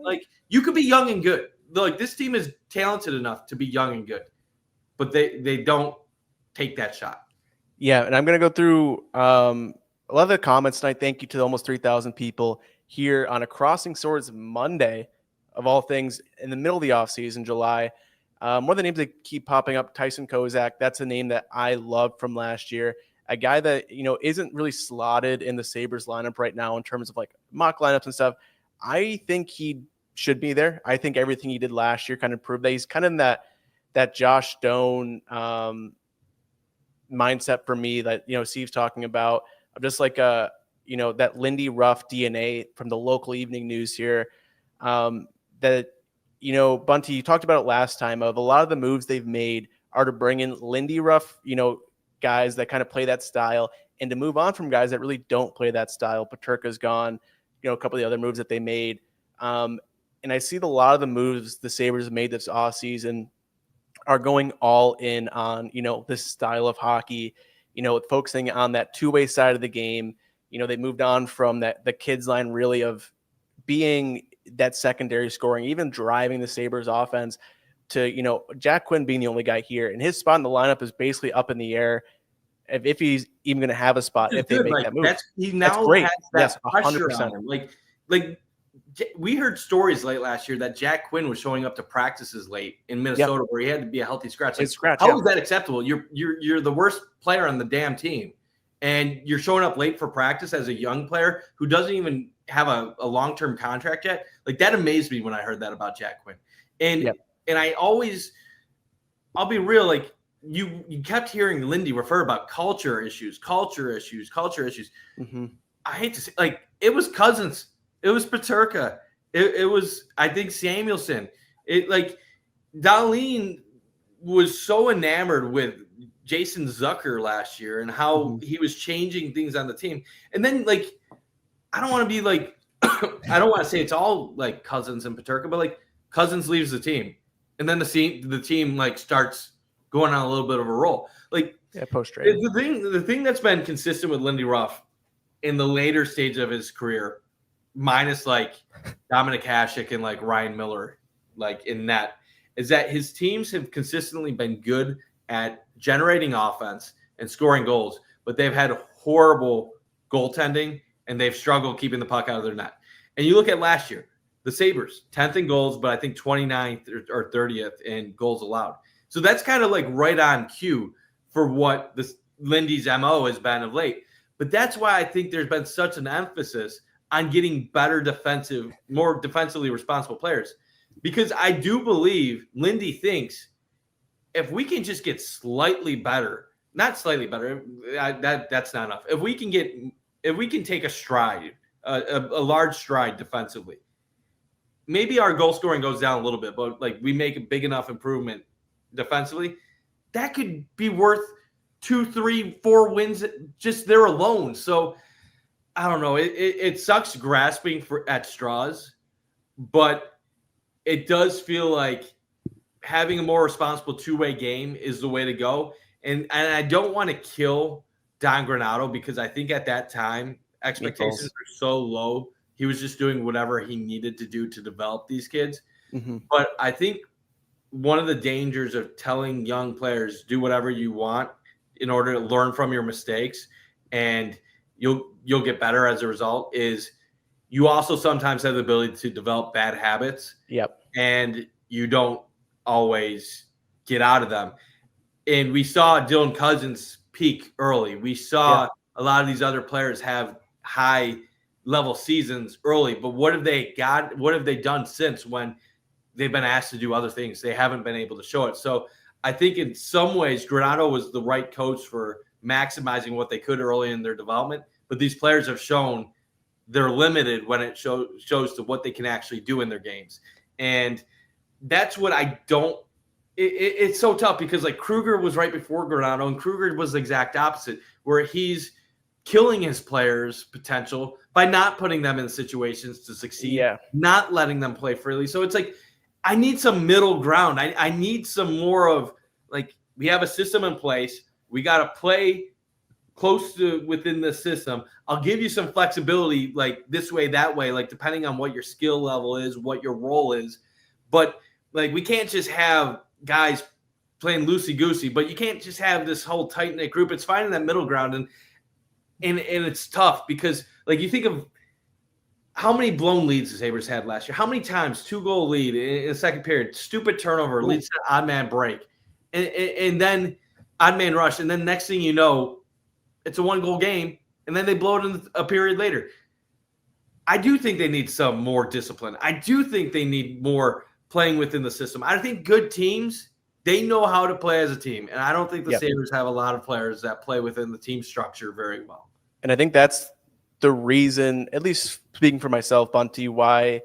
Like you could be young and good. Like this team is talented enough to be young and good, but they don't take that shot. Yeah, and I'm gonna go through a lot of the comments tonight. Thank you to the almost 3,000 people here on a Crossing Swords Monday, of all things, in the middle of the offseason, July. One of the names that keep popping up, Tyson Kozak. That's a name that I loved from last year. A guy that, isn't really slotted in the Sabres lineup right now in terms of like mock lineups and stuff. I think he should be there. I think everything he did last year kind of proved that he's kind of in that Josh Stone mindset for me that, Steve's talking about. I'm just like that Lindy Ruff DNA from the local evening news here that, Bunty, you talked about it last time of a lot of the moves they've made are to bring in Lindy Ruff, guys that kind of play that style and to move on from guys that really don't play that style. Peterka's gone, a couple of the other moves that they made. And I see a lot of the moves the Sabres have made this offseason are going all in on, this style of hockey, focusing on that two-way side of the game. They moved on from the kids line really of being that secondary scoring, even driving the Sabres offense to, Jack Quinn being the only guy here. And his spot in the lineup is basically up in the air if he's even going to have a spot if they make that move. He now great. has that pressure on him. Like we heard stories late last year that Jack Quinn was showing up to practices late in Minnesota where he had to be a healthy scratch. How is that acceptable? You're the worst player on the damn team, and you're showing up late for practice as a young player who doesn't even have a long-term contract yet. Like that amazed me when I heard that about Jack Quinn. And I'll be real, like you kept hearing Lindy refer about culture issues. Mm-hmm. I hate to say, like, it was Cousins. It was Peterka. It was, I think, Samuelson. Dahlin was so enamored with Jason Zucker last year and how he was changing things on the team. And then, like, I don't want to be like, I don't want to say it's all like Cousins and Peterka, but like Cousins leaves the team. And then the team like starts going on a little bit of a roll. Like, post-trade. The thing that's been consistent with Lindy Ruff in the later stage of his career, minus like Dominic Hasek and like Ryan Miller, like in that, is that his teams have consistently been good at generating offense and scoring goals, but they've had horrible goaltending and they've struggled keeping the puck out of their net. And you look at last year, the Sabres, 10th in goals, but I think 29th or 30th in goals allowed. So that's kind of like right on cue for what this Lindy's MO has been of late. But that's why I think there's been such an emphasis on getting better more defensively responsible players. Because I do believe Lindy thinks if we can just get slightly better, not slightly better, that's not enough. If we can take a stride, a large stride defensively, maybe our goal scoring goes down a little bit, but like we make a big enough improvement defensively, that could be worth 2, 3, 4 wins just there alone. So I don't know. It sucks grasping at straws, but it does feel like having a more responsible two-way game is the way to go. And I don't want to kill Don Granato because I think at that time expectations were so low. He was just doing whatever he needed to do to develop these kids. Mm-hmm. But I think one of the dangers of telling young players do whatever you want in order to learn from your mistakes and you'll get better as a result is you also sometimes have the ability to develop bad habits. Yep. And you don't always get out of them. And we saw Dylan Cousins peak early. We saw a lot of these other players have high level seasons early, but what have they done since when they've been asked to do other things? They haven't been able to show it. So I think in some ways Granato was the right coach for maximizing what they could early in their development, but these players have shown they're limited when it shows to what they can actually do in their games. And that's what I don't it's so tough because like Kruger was right before Granato and Kruger was the exact opposite where he's killing his players' potential by not putting them in situations to succeed, not letting them play freely. So it's like I need some middle ground. I need some more of like we have a system in place. We got to play close to within the system. I'll give you some flexibility like this way, that way, like depending on what your skill level is, what your role is. But like we can't just have guys playing loosey-goosey, but you can't just have this whole tight-knit group. It's finding that middle ground, and it's tough because like you think of how many blown leads the Sabres had last year. How many times 2-goal lead in the second period, stupid turnover, leads to odd man break, and then odd man rush, and then next thing you know, it's a 1-goal game, and then they blow it in a period later. I do think they need some more discipline. I do think they need more playing within the system. I think good teams, they know how to play as a team. And I don't think the Sabres have a lot of players that play within the team structure very well. And I think that's the reason, at least speaking for myself, Bunty, why,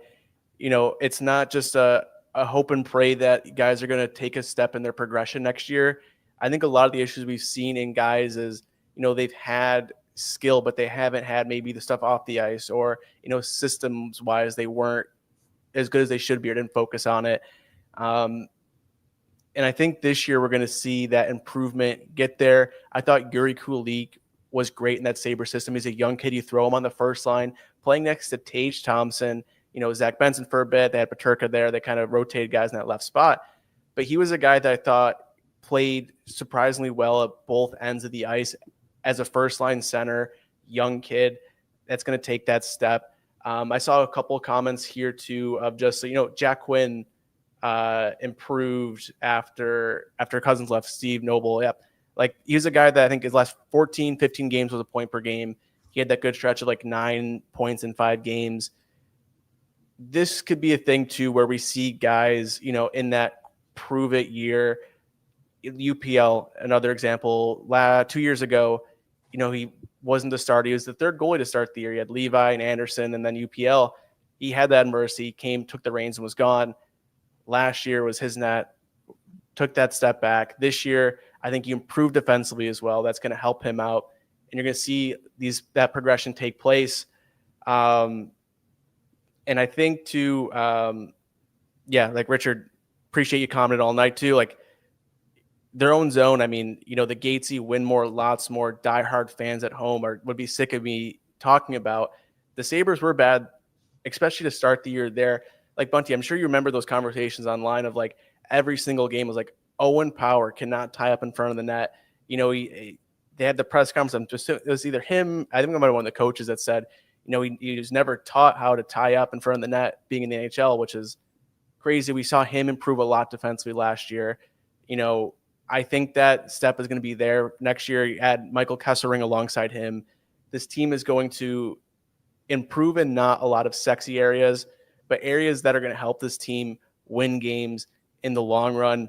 it's not just a hope and pray that guys are going to take a step in their progression next year. I think a lot of the issues we've seen in guys is, they've had skill, but they haven't had maybe the stuff off the ice or, systems wise, they weren't as good as they should be or didn't focus on it. And I think this year we're going to see that improvement get there. I thought Yuri Kulik was great in that Sabre system. He's a young kid. You throw him on the first line, playing next to Tage Thompson, Zach Benson for a bit. They had Peterka there. They kind of rotated guys in that left spot. But he was a guy that I thought played surprisingly well at both ends of the ice as a first-line center, young kid that's going to take that step. I saw a couple of comments here too of just, Jack Quinn improved after Cousins left. Steve Noble, like he was a guy that I think his last 14, 15 games was a point per game. He had that good stretch of like 9 points in 5 games. This could be a thing too where we see guys, in that prove it year. UPL, another example, 2 years ago, he wasn't the starter. He was the third goalie to start the year. He had Levi and Anderson, and then UPL. He had that adversity, took the reins and was gone. Last year was his net, took that step back. This year, I think he improved defensively as well. That's going to help him out. And you're going to see that progression take place. And I think too, like Richard, appreciate you commented all night too. Like, their own zone. I mean, the Gatesy, Winmore, lots more diehard fans at home would be sick of me talking about. The Sabres were bad, especially to start the year there. Like Bunty, I'm sure you remember those conversations online of like every single game was like Owen Power cannot tie up in front of the net. They had the press conference. It was either him, I think I might have one of the coaches that said, he was never taught how to tie up in front of the net being in the NHL, which is crazy. We saw him improve a lot defensively last year. I think that step is going to be there next year. You add Michael Kesselring alongside him. This team is going to improve in not a lot of sexy areas, but areas that are going to help this team win games in the long run.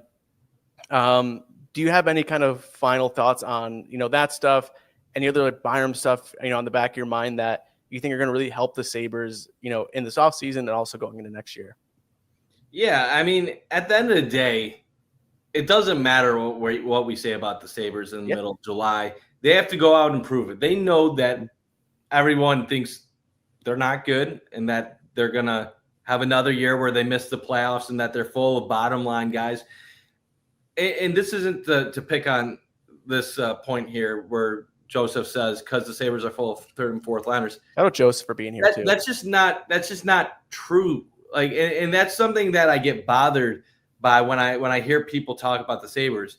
Do you have any kind of final thoughts on, that stuff? Any other like Byram stuff, on the back of your mind that you think are going to really help the Sabres, in this offseason and also going into next year? Yeah, I mean, at the end of the day, it doesn't matter what we say about the Sabres in the middle of July. They have to go out and prove it. They know that everyone thinks they're not good and that they're going to have another year where they miss the playoffs and that they're full of bottom line guys. And this isn't to pick on this point here where Joseph says because the Sabres are full of third and fourth liners. I know Joseph for being here too. That's just not true. Like, and that's something that I get bothered by when I hear people talk about the Sabres.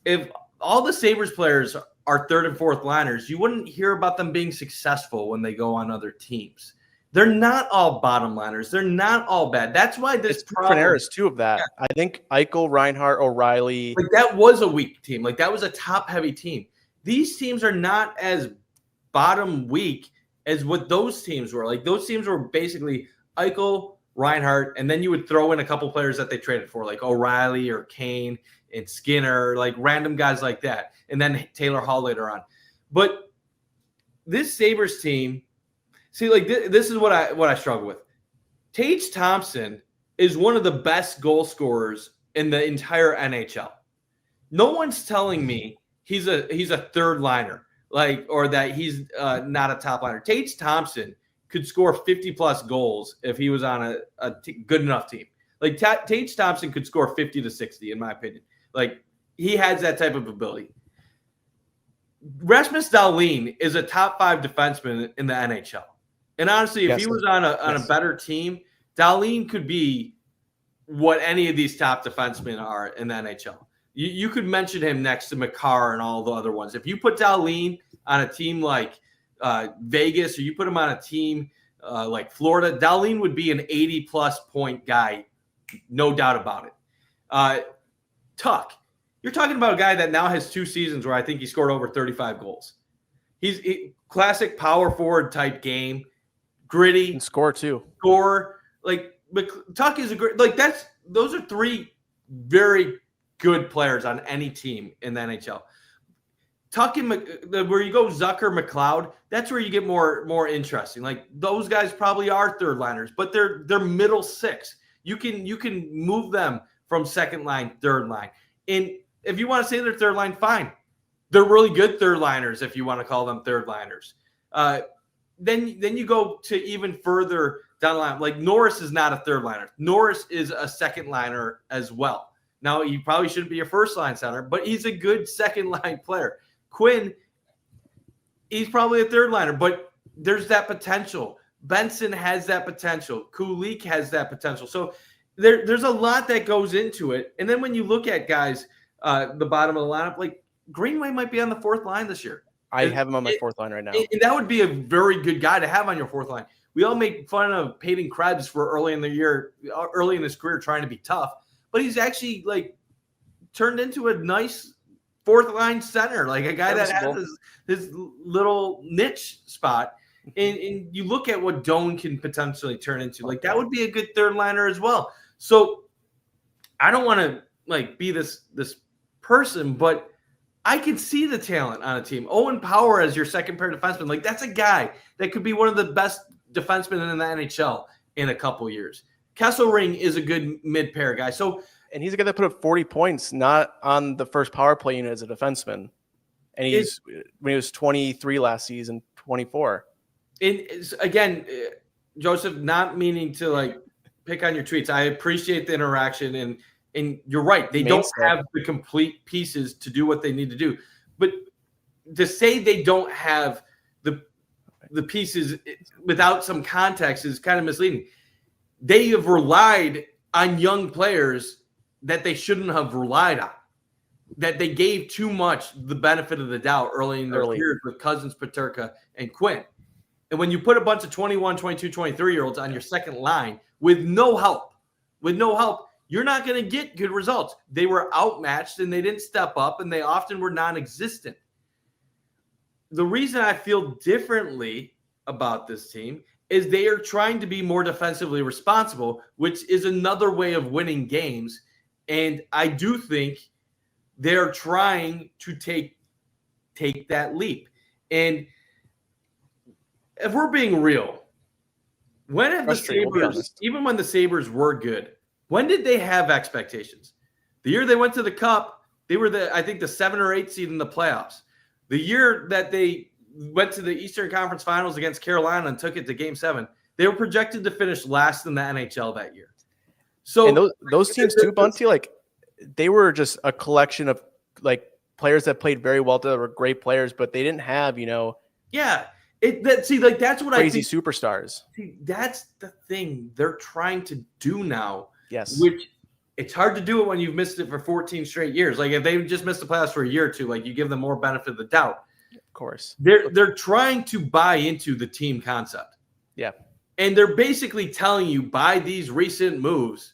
If all the Sabres players are third and fourth liners, you wouldn't hear about them being successful when they go on other teams. They're not all bottom liners. They're not all bad. That's why this it's different eras too of that. Yeah. I think Eichel, Reinhart, O'Reilly. Like that was a weak team. Like that was a top heavy team. These teams are not as bottom weak as what those teams were. Like those teams were basically Eichel, Reinhart, and then you would throw in a couple players that they traded for, like O'Reilly or Kane and Skinner, like random guys like that. And then Taylor Hall later on. But this Sabres team, see, like this is what I struggle with. Tage Thompson is one of the best goal scorers in the entire NHL. No one's telling me he's a third liner, like, or that he's not a top liner. Tage Thompson could score 50+ goals if he was on a good enough team. Like Tage Thompson could score 50 to 60, in my opinion. Like he has that type of ability. Rasmus Dahlin is a top 5 defenseman in the NHL. And honestly, if he was on a better team, Dahlin could be what any of these top defensemen are in the NHL. You could mention him next to Makar and all the other ones. If you put Dahlin on a team like Vegas, or you put him on a team like Florida, Dahlin would be an 80+ point guy, no doubt about it. Tuck, you're talking about a guy that now has 2 seasons where I think he scored over 35 goals. He's classic power forward type game, gritty, and score too. Like Tuck is a great, like those are 3 very good players on any team in the NHL. Tuck and where you go Zucker, McLeod, that's where you get more interesting. Like those guys probably are third liners, but they're middle 6. You can move them from second line, third line. And if you want to say they're third line, fine. They're really good third liners if you want to call them third liners. Then you go to even further down the line. Like Norris is not a third liner. Norris is a second liner as well. Now, he probably shouldn't be a first line center, but he's a good second line player. Quinn, he's probably a third liner, but there's that potential. Benson has that potential. Kulik has that potential. So there's a lot that goes into it. And then when you look at guys, the bottom of the lineup, like Greenway might be on the 4th line this year. I have him on my 4th line right now. And that would be a very good guy to have on your 4th line. We all make fun of Peyton Krebs for early in his career, trying to be tough, but he's actually like turned into a nice 4th line center, like a guy that has his little niche spot. And you look at what Doan can potentially turn into, like that would be a good third liner as well. So I don't want to like be this person, but I can see the talent on a team. Owen Power as your second pair defenseman, like that's a guy that could be one of the best defensemen in the NHL in a couple years. Kesselring is a good mid-pair guy. So, and he's a guy that put up 40 points, not on the first power play unit as a defenseman. And when he was 23 last season, 24. And again, Joseph, not meaning to like pick on your tweets. I appreciate the interaction, and you're right. They don't have the complete pieces to do what they need to do. But to say they don't have the pieces without some context is kind of misleading. They have relied on young players that they shouldn't have relied on, that they gave too much the benefit of the doubt early in their careers with Cousins, Peterka, and Quinn. And when you put a bunch of 21, 22, 23-year-olds on your second line with no help, you're not going to get good results. They were outmatched and they didn't step up, and they often were non-existent. The reason I feel differently about this team is they are trying to be more defensively responsible, which is another way of winning games. And I do think they're trying to take that leap. And if we're being real, when have the Sabres, even when the Sabres were good, when did they have expectations? The year they went to the Cup, they were I think the 7 or 8 seed in the playoffs. The year that they went to the Eastern Conference Finals against Carolina and took it to Game 7, they were projected to finish last in the NHL that year. So and those teams too, Bunty, like they were just a collection of like players that played very well. That were great players, but they didn't have, yeah. That's what crazy I think. Superstars. See, that's the thing they're trying to do now. Yes, which it's hard to do it when you've missed it for 14 straight years. Like if they just missed the playoffs for a year or two, like you give them more benefit of the doubt. Of course, they're trying to buy into the team concept. Yeah, and they're basically telling you by these recent moves,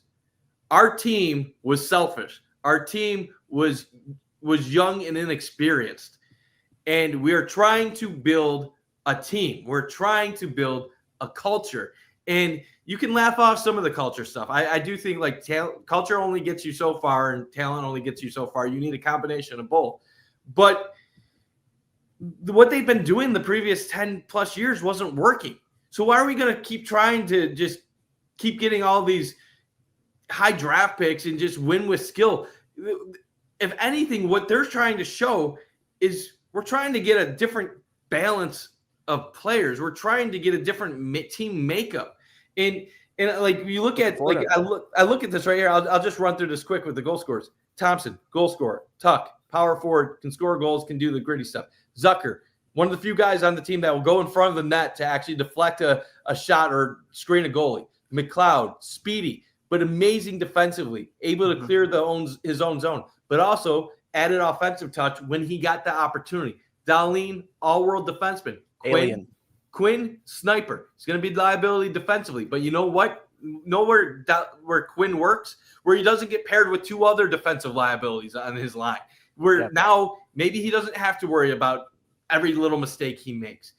our team was selfish. Our team was young and inexperienced, and we are trying to build a team. We're trying to build a culture. And you can laugh off some of the culture stuff. I do think like culture only gets you so far and talent only gets you so far. You need a combination of both. But what they've been doing the previous 10 plus years wasn't working. So why are we going to keep trying to just keep getting all these high draft picks and just win with skill? If anything, what they're trying to show is we're trying to get a different balance of players. We're trying to get a different team makeup. And like you look at like I look at this right here. I'll just run through this quick with the goal scorers. Thompson, goal scorer. Tuck, power forward, can score goals, can do the gritty stuff. Zucker, one of the few guys on the team that will go in front of the net to actually deflect a shot or screen a goalie. McLeod, speedy, but amazing defensively, able to clear his own zone, but also added offensive touch when he got the opportunity. Darlene, all-world defenseman. Quinn, sniper. He's going to be liability defensively. But you know what? Know where Quinn works? Where he doesn't get paired with 2 other defensive liabilities on his line. Where now maybe he doesn't have to worry about every little mistake he makes.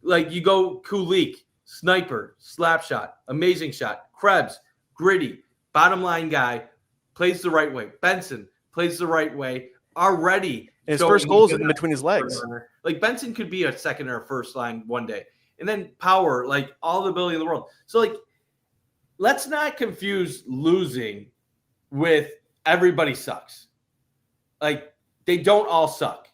Like you go Kulik, sniper, slap shot, amazing shot. Krebs, gritty, bottom line guy, plays the right way. Benson plays the right way already. And his first goal is in between his legs. Like Benson could be a second or a first line one day. And then power, like all the ability in the world. So like, let's not confuse losing with everybody sucks. Like they don't all suck.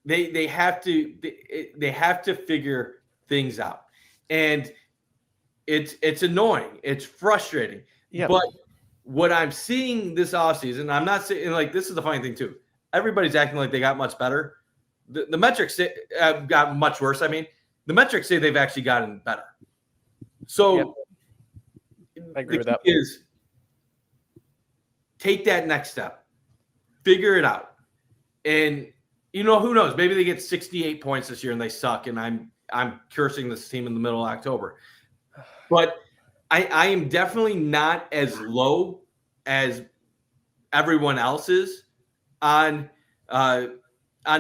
They have to figure things out. And it's annoying. It's frustrating. Yeah. But what I'm seeing this offseason, I'm not saying like this is the funny thing too. Everybody's acting like they got much better. The metrics got much worse. I mean, the metrics say they've actually gotten better. So I agree with that. Is take that next step, figure it out, and who knows? Maybe they get 68 points this year and they suck. And I'm cursing this team in the middle of October, but I am definitely not as low as everyone else is on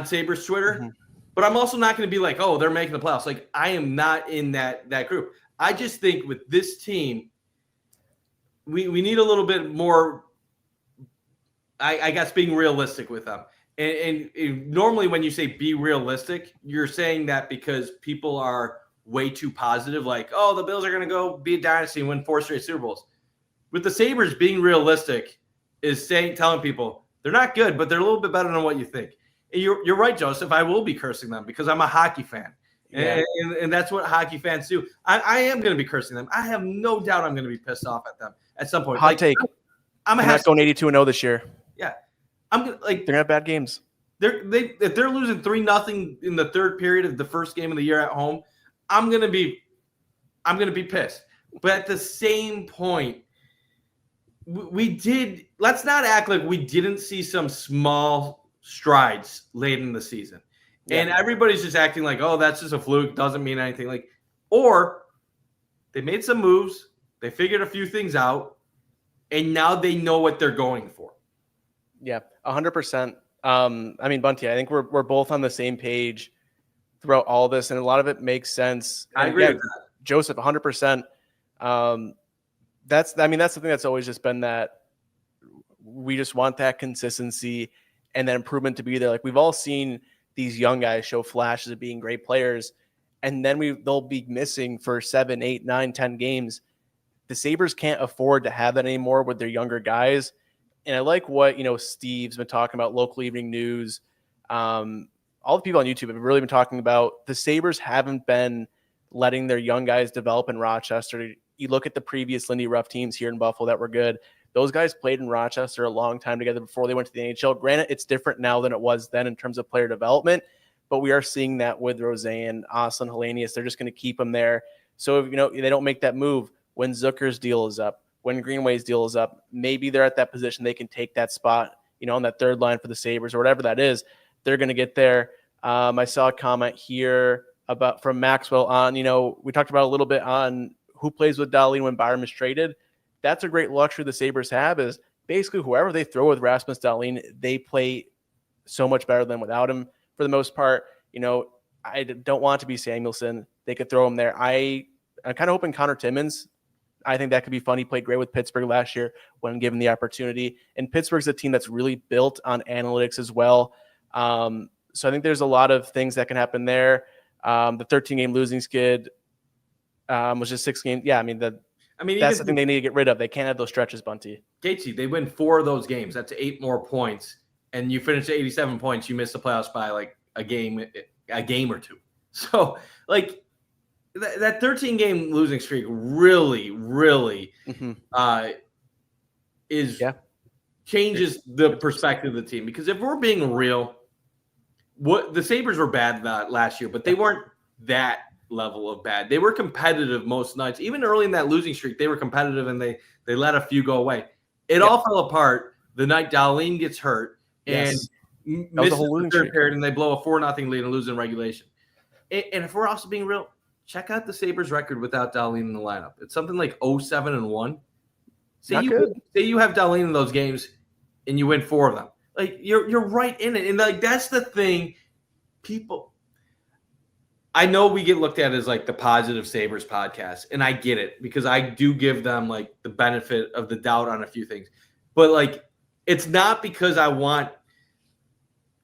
Sabres Twitter, but I'm also not going to be like, oh, they're making the playoffs. Like I am not in that group. I just think with this team, we need a little bit more, I guess, being realistic with them. And normally when you say be realistic, you're saying that because people are way too positive, like, oh, the Bills are going to go be a dynasty and win 4 straight Super Bowls. With the Sabres, being realistic is telling people they're not good, but they're a little bit better than what you think. And you're right, Joseph. I will be cursing them because I'm a hockey fan. Yeah. And that's what hockey fans do. I am going to be cursing them. I have no doubt I'm going to be pissed off at them at some point. Hot take. I'm not going 82-0 this year. Yeah. I'm gonna, like, they're going to have bad games. If they're losing 3-0 in the third period of the first game of the year at home, I'm gonna be pissed. But at the same point, let's not act like we didn't see some small strides late in the season. Yeah. And everybody's just acting like, oh, that's just a fluke, doesn't mean anything. Like, or they made some moves, they figured a few things out, and now they know what they're going for. Yeah, 100%. I mean, Bunty, I think we're both on the same page throughout all this, and a lot of it makes sense. I agree with that. Joseph, 100%. That's something that's always just been that we just want that consistency and that improvement to be there. Like we've all seen these young guys show flashes of being great players, and then they'll be missing for 7, 8, 9, 10 games. The Sabres can't afford to have that anymore with their younger guys. And I like what, Steve's been talking about, local evening news. All the people on YouTube have really been talking about the Sabres haven't been letting their young guys develop in Rochester. You look at the previous Lindy Ruff teams here in Buffalo that were good. Those guys played in Rochester a long time together before they went to the NHL. Granted, it's different now than it was then in terms of player development, but we are seeing that with Roseanne, Aslan, Hellenius. They're just going to keep them there. So if they don't make that move when Zucker's deal is up, when Greenway's deal is up, maybe they're at that position. They can take that spot, on that third line for the Sabres or whatever that is. They're going to get there. I saw a comment here from Maxwell on, we talked about a little bit on who plays with Dahlin when Byram is traded. That's a great luxury the Sabres have, is basically whoever they throw with Rasmus Dahlin, they play so much better than without him for the most part. I don't want it to be Samuelson. They could throw him there. I'm kind of hoping Connor Timmins. I think that could be fun. He played great with Pittsburgh last year when given the opportunity. And Pittsburgh's a team that's really built on analytics as well. So I think there's a lot of things that can happen there. The 13-game losing skid was just 6 games. Yeah, that's the thing they need to get rid of. They can't have those stretches, Bunty. Gatesy, they win 4 of those games. That's 8 more points. And you finish at 87 points. You miss the playoffs by like a game or two. So like that 13-game losing streak really, really changes the perspective of the team. Because if we're being real, what the Sabres were bad last year, but they weren't that level of bad. They were competitive most nights. Even early in that losing streak, they were competitive and they let a few go away. It all fell apart the night Dahlin gets hurt and misses the third period, and they blow a 4-0 lead and lose in regulation. And if we're also being real, check out the Sabres record without Dahlin in the lineup. It's something like 0-7-1. Say you have Dahlin in those games and you win 4 of them. Like you're right in it. And like that's the thing, people. I know we get looked at as like the positive Sabres podcast, and I get it because I do give them like the benefit of the doubt on a few things. But like it's not because I want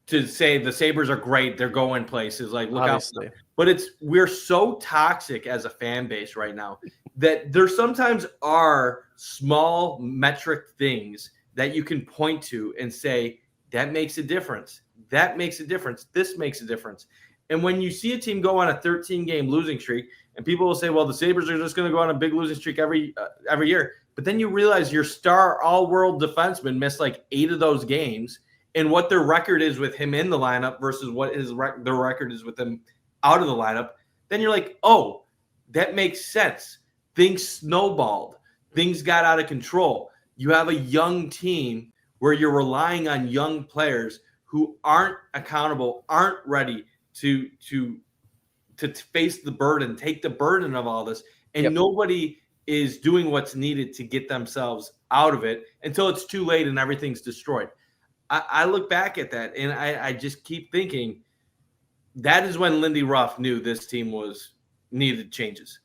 to say the Sabres are great, they're going places, like look out. But we're so toxic as a fan base right now that there sometimes are small metric things that you can point to and say that makes a difference. That makes a difference. This makes a difference. And when you see a team go on a 13-game losing streak, and people will say, well, the Sabres are just going to go on a big losing streak every year. But then you realize your star all-world defenseman missed like 8 of those games, and what their record is with him in the lineup versus what their record is with him out of the lineup. Then you're like, oh, that makes sense. Things snowballed. Things got out of control. You have a young team where you're relying on young players who aren't accountable, aren't ready to face the burden, take the burden of all this, and nobody is doing what's needed to get themselves out of it until it's too late and everything's destroyed. I look back at that and I just keep thinking that is when Lindy Ruff knew this team needed changes,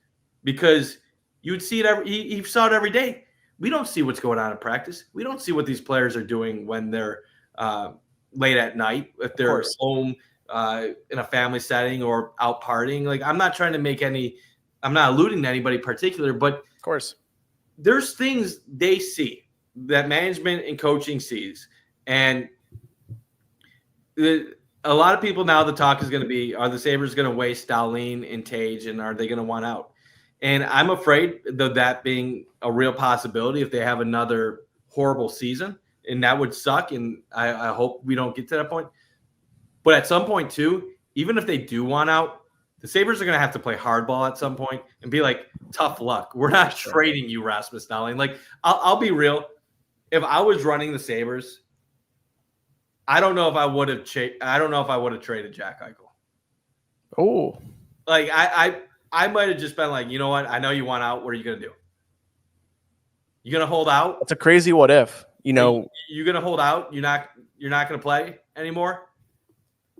because you would see it he saw it every day. We don't see what's going on in practice. We don't see what these players are doing when they're late at night, if they're home in a family setting or out partying. Like I'm not alluding to anybody particular, but of course there's things they see that management and coaching sees. And a lot of people now, the talk is going to be, are the Sabres going to waste Dahlin and Tage, and are they going to want out? And I'm afraid of that being a real possibility if they have another horrible season, and that would suck. And I hope we don't get to that point. But at some point too, even if they do want out, the Sabres are going to have to play hardball at some point and be like, tough luck. We're not trading you, Rasmus Dahlin. Like, I'll be real. If I was running the Sabres, I don't know if I would have traded Jack Eichel. Oh, like I might have just been like, you know what? I know you want out. What are you going to do? You going to hold out? It's a crazy what if. You're going to hold out. You're not going to play anymore.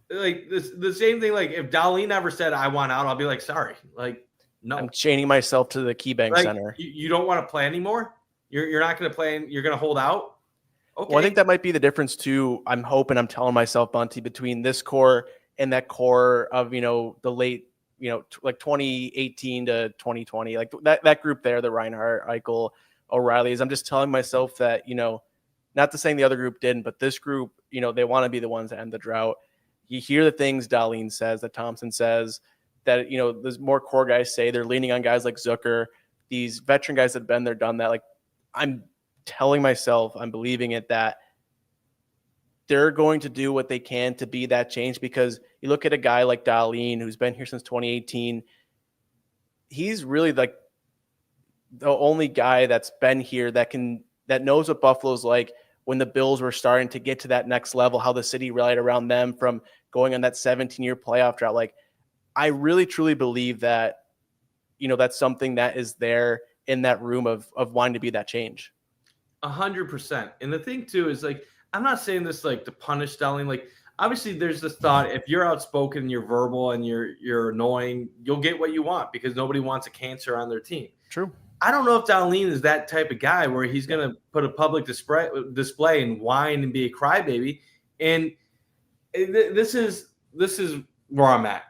Like the same thing. Like if Dahlin never said I want out, I'll be like, sorry. Like no, I'm chaining myself to the KeyBank Center. You don't want to play anymore. You're not going to play. You're going to hold out. Okay. Well, I think that might be the difference too. I'm telling myself, Bunty, between this core and that core of, the late, like 2018 to 2020, like that group there, the Reinhart, Eichel, O'Reilly's. I'm just telling myself that, not to saying the other group didn't, but this group, they want to be the ones that end the drought. You hear the things Dahlin says, that Thompson says, that, there's more core guys say they're leaning on guys like Zucker, these veteran guys that have been there, done that. Like, I'm telling myself, I'm believing it, that they're going to do what they can to be that change, because you look at a guy like Dahlin, who's been here since 2018. He's really like the only guy that's been here that knows what Buffalo's like when the Bills were starting to get to that next level, how the city rallied around them from going on that 17-year playoff drought. Like, I really, truly believe that, that's something that is there in that room of wanting to be that change. 100%. And the thing too is, like, I'm not saying this like to punish Dahlin. Like, obviously there's this thought, if you're outspoken, you're verbal, and you're annoying, you'll get what you want, because nobody wants a cancer on their team. True. I don't know if Dahlin is that type of guy where he's going to put a public display and whine and be a crybaby. And this is where I'm at.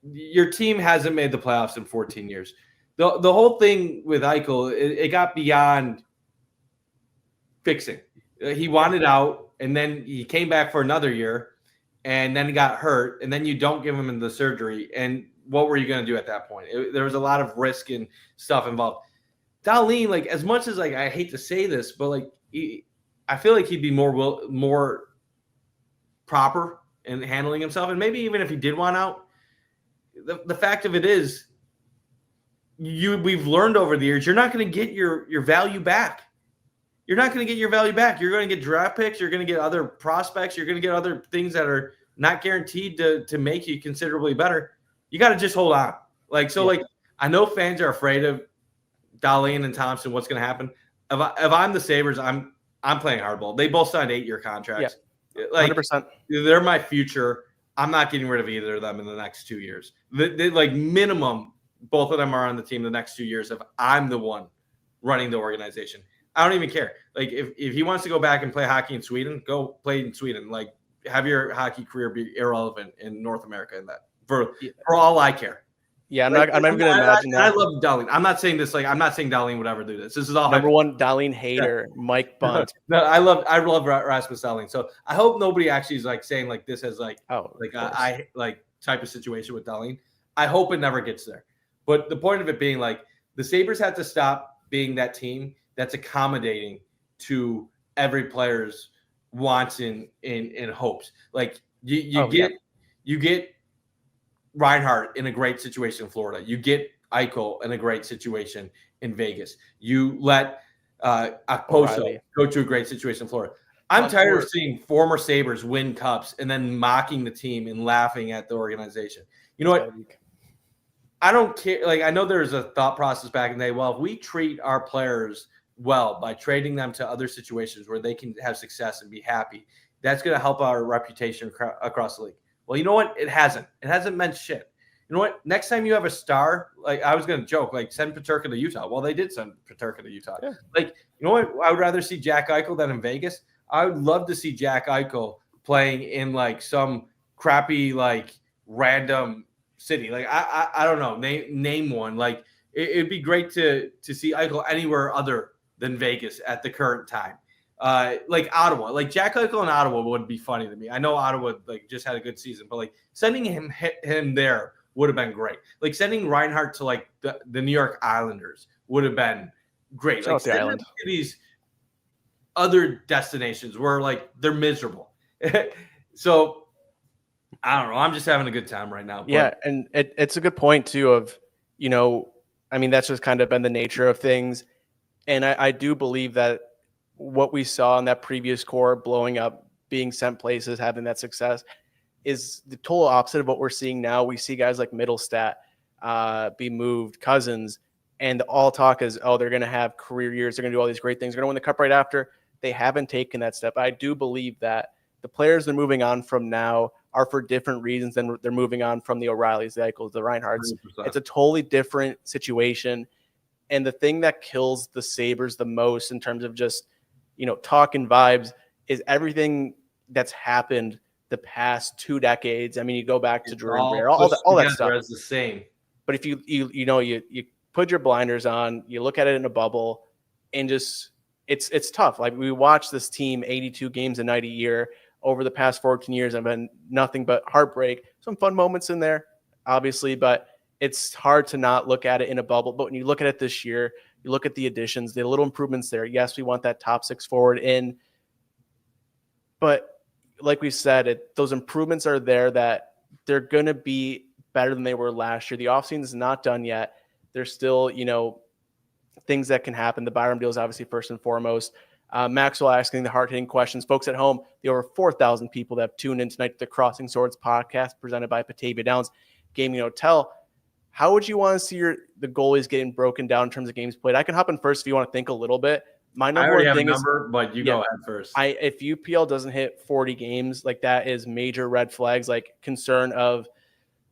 Your team hasn't made the playoffs in 14 years. The whole thing with Eichel, it got beyond fixing. He wanted out, and then he came back for another year, and then he got hurt, and then you don't give him the surgery. And what were you going to do at that point? There was a lot of risk and stuff involved. Dahlin, like, as much as, like, I hate to say this, but like, I feel like he'd be more proper in handling himself. And maybe even if he did want out, the fact of it is, we've learned over the years, you're not going to get your value back. You're not going to get your value back. You're going to get draft picks. You're going to get other prospects. You're going to get other things that are not guaranteed to make you considerably better. You got to just hold on. Like, so, like, I know fans are afraid of Dahlin and Thompson. What's going to happen? If I'm the Sabres, I'm playing hardball. They both signed 8-year contracts. Yeah. Like, 100%. They're my future. I'm not getting rid of either of them in the next 2 years. They like, minimum, both of them are on the team the next 2 years if I'm the one running the organization. I don't even care. Like, if he wants to go back and play hockey in Sweden, go play in Sweden. Like, have your hockey career be irrelevant in North America in that. For all I care. Yeah, I'm not even going to imagine that. I love Dahlin. I'm not saying this, like, I'm not saying Dahlin would ever do this. This is all number one Dahlin hater, Mike Bundt. No, I love Rasmus Dahlin. So I hope nobody actually is like saying like this as like I like type of situation with Dahlin. I hope it never gets there. But the point of it being, like, the Sabres had to stop being that team that's accommodating to every player's wants and hopes. Like, you get Reinhart in a great situation in Florida. You get Eichel in a great situation in Vegas. You let Okposo go to a great situation in Florida. I'm tired of seeing former Sabres win cups and then mocking the team and laughing at the organization. You know what? I don't care. Like, I know there's a thought process back in the day. Well, if we treat our players well by trading them to other situations where they can have success and be happy, that's going to help our reputation across the league. Well, you know what? It hasn't. It hasn't meant shit. You know what? Next time you have a star, like, I was going to joke, like, send Peterka to Utah. Well, they did send Peterka to Utah. Yeah. Like, you know what? I would rather see Jack Eichel than in Vegas. I would love to see Jack Eichel playing in, like, some crappy, like, random city. Like, I don't know. Name one. Like, it'd be great to see Eichel anywhere other than Vegas at the current time. Like Ottawa, like Jack Eichel in Ottawa would be funny to me. I know Ottawa, like, just had a good season, but, like, sending him there would have been great. Like, sending Reinhart to, like, the New York Islanders would have been great. Like, send them to these other destinations where, like, they're miserable. So I don't know. I'm just having a good time right now. But. Yeah, and it's a good point too. Of, I mean, that's just kind of been the nature of things, and I do believe that what we saw in that previous core blowing up, being sent places, having that success, is the total opposite of what we're seeing now. We see guys like Middlestat be moved, Cousins, and all talk is, oh, they're going to have career years. They're going to do all these great things. They're going to win the cup right after. They haven't taken that step. I do believe that the players they're moving on from now are for different reasons than they're moving on from the O'Reillys, the Eichels, the Reinhardts. 100%. It's a totally different situation. And the thing that kills the Sabres the most in terms of just, talk and vibes is everything that's happened the past 2 decades. I mean, you go back to Drew and Breer, all that stuff. It's the same. But if you put your blinders on, you look at it in a bubble, and just it's tough. Like, we watched this team 82 games a night a year over the past 14 years and been nothing but heartbreak. Some fun moments in there, obviously, but it's hard to not look at it in a bubble. But when you look at it this year, you look at the additions, the little improvements there. Yes, we want that top six forward in, but like we said, those improvements are there, that they're going to be better than they were last year. The offseason is not done yet. There's still, things that can happen. The Byram deal is obviously first and foremost. Maxwell asking the hard-hitting questions. Folks at home, the over 4,000 people that have tuned in tonight to the Crossing Swords podcast presented by Batavia Downs Gaming Hotel. How would you want to see the goalies getting broken down in terms of games played? I can hop in first if you want to think a little bit. My number one thing is, but you go ahead first. If UPL doesn't hit 40 games, like, that is major red flags, like concern of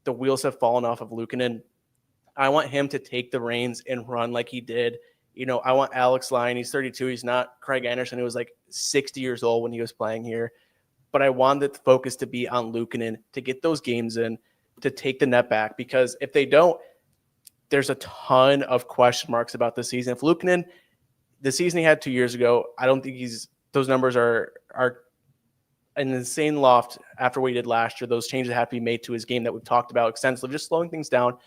the wheels have fallen off of Luukkonen. I want him to take the reins and run like he did. I want Alex Lyon. He's 32. He's not Craig Anderson, who was like 60 years old when he was playing here. But I want the focus to be on Luukkonen to get those games in, to take the net back, because if they don't, there's a ton of question marks about this season. If Luukkonen, the season he had 2 years ago, I don't think those numbers are an insane loft after what he did last year. Those changes have to be made to his game that we've talked about extensively, just slowing things down,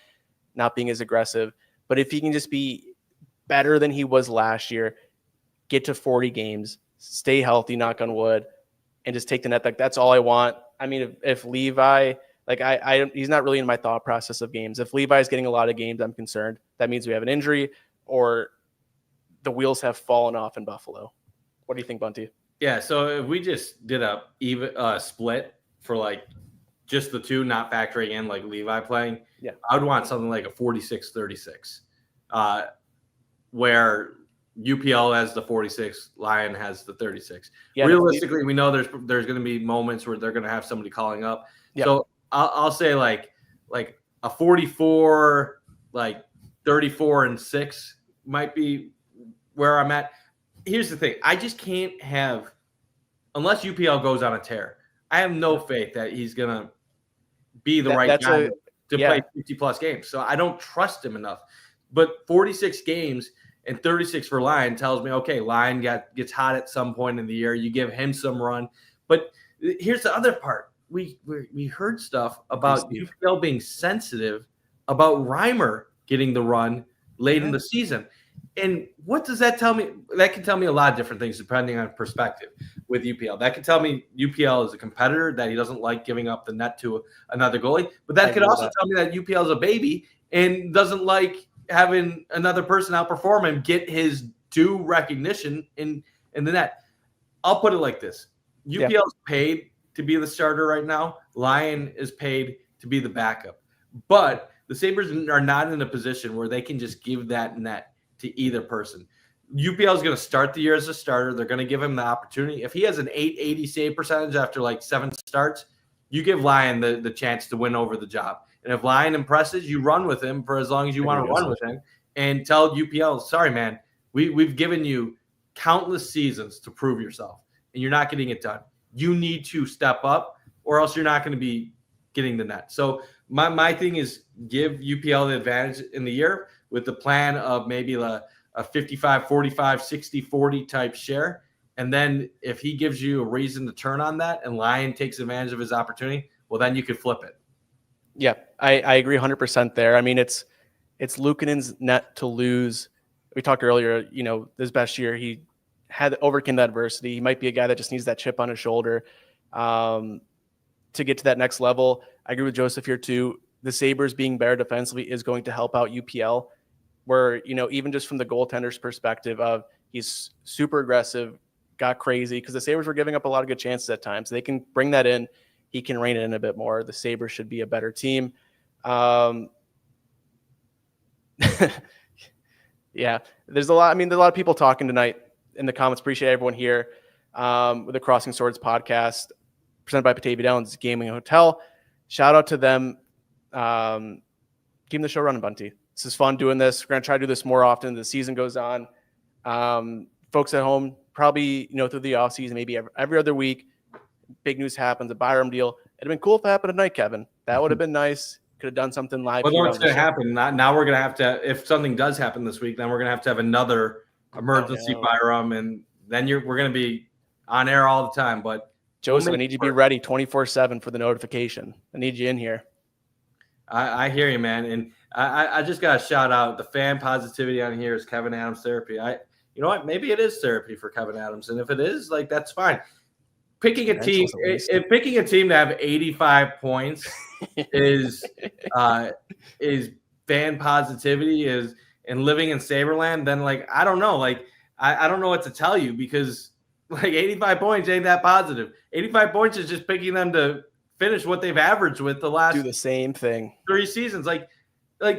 not being as aggressive. But if he can just be better than he was last year, get to 40 games, stay healthy, knock on wood, and just take the net back, that's all I want. I mean, if Levi, like, he's not really in my thought process of games. If Levi's getting a lot of games, I'm concerned. That means we have an injury or the wheels have fallen off in Buffalo. What do you think, Bunty? Yeah, so if we just did a even split for like just the two, not factoring in like Levi playing, I would want something like a 46-36, where UPL has the 46, Lyon has the 36. Yeah, realistically, we know there's going to be moments where they're going to have somebody calling up. Yep. So I'll say like a 44, like 34-6 might be where I'm at. Here's the thing. I just can't have, unless UPL goes on a tear, I have no faith that he's going to be the right guy to play 50-plus games. So I don't trust him enough. But 46 games and 36 for Lyon tells me, okay, Lyon gets hot at some point in the year. You give him some run. But here's the other part. We heard stuff about UPL being sensitive about Reimer getting the run late in the season. And what does that tell me? That can tell me a lot of different things depending on perspective with UPL. That could tell me UPL is a competitor, that he doesn't like giving up the net to another goalie. But that could also tell me that UPL is a baby and doesn't like having another person outperform him, get his due recognition in the net. I'll put it like this. UPL is paid to be the starter right now. Lyon is paid to be the backup. But the Sabres are not in a position where they can just give that net to either person. UPL is going to start the year as a starter. They're going to give him the opportunity. If he has an 880 save percentage after like 7 starts, you give Lyon the chance to win over the job. And if Lyon impresses, you run with him for as long as you want to run with him and tell UPL, sorry, man, we've given you countless seasons to prove yourself, and you're not getting it done. You need to step up, or else you're not going to be getting the net. So my thing is give UPL the advantage in the year with the plan of maybe a 55-45, 60-40 type share. And then if he gives you a reason to turn on that and Lyon takes advantage of his opportunity, well, then you could flip it. Yeah, I agree 100% there. I mean, it's Luukkonen's net to lose. We talked earlier, this best year, he had overcome that adversity. He might be a guy that just needs that chip on his shoulder to get to that next level. I agree with Joseph here too. The Sabres being better defensively is going to help out UPL, where, even just from the goaltender's perspective of he's super aggressive, got crazy, because the Sabres were giving up a lot of good chances at times. They can bring that in. He can rein it in a bit more. The Sabres should be a better team. Yeah, there's a lot of people talking tonight in the comments. Appreciate everyone here with the Crossing Swords podcast presented by Batavia Downs Gaming Hotel. Shout out to them. Keeping the show running, Bunty. This is fun doing this. We're going to try to do this more often as the season goes on. Folks at home, probably, through the offseason, maybe every other week, big news happens, a Byram deal. It'd have been cool if it happened tonight, Kevin. That would have been nice. Could have done something live. But what's going to happen? Now we're going to have to, if something does happen this week, then we're going to have another emergency Byram, and then we're going to be on air all the time. But Joseph, I need you to be ready 24/7 for the notification. I need you in here. I hear you, man. And I just got to shout out the fan positivity on here is Kevin Adams therapy. You know what? Maybe it is therapy for Kevin Adams. And if it is, like, that's fine. Picking a team to have 85 points is fan positivity and living in Saberland, then, like, I don't know. Like, I don't know what to tell you, because, like, 85 points ain't that positive. 85 points is just picking them to finish what they've averaged with the last do the same thing 3 seasons. Like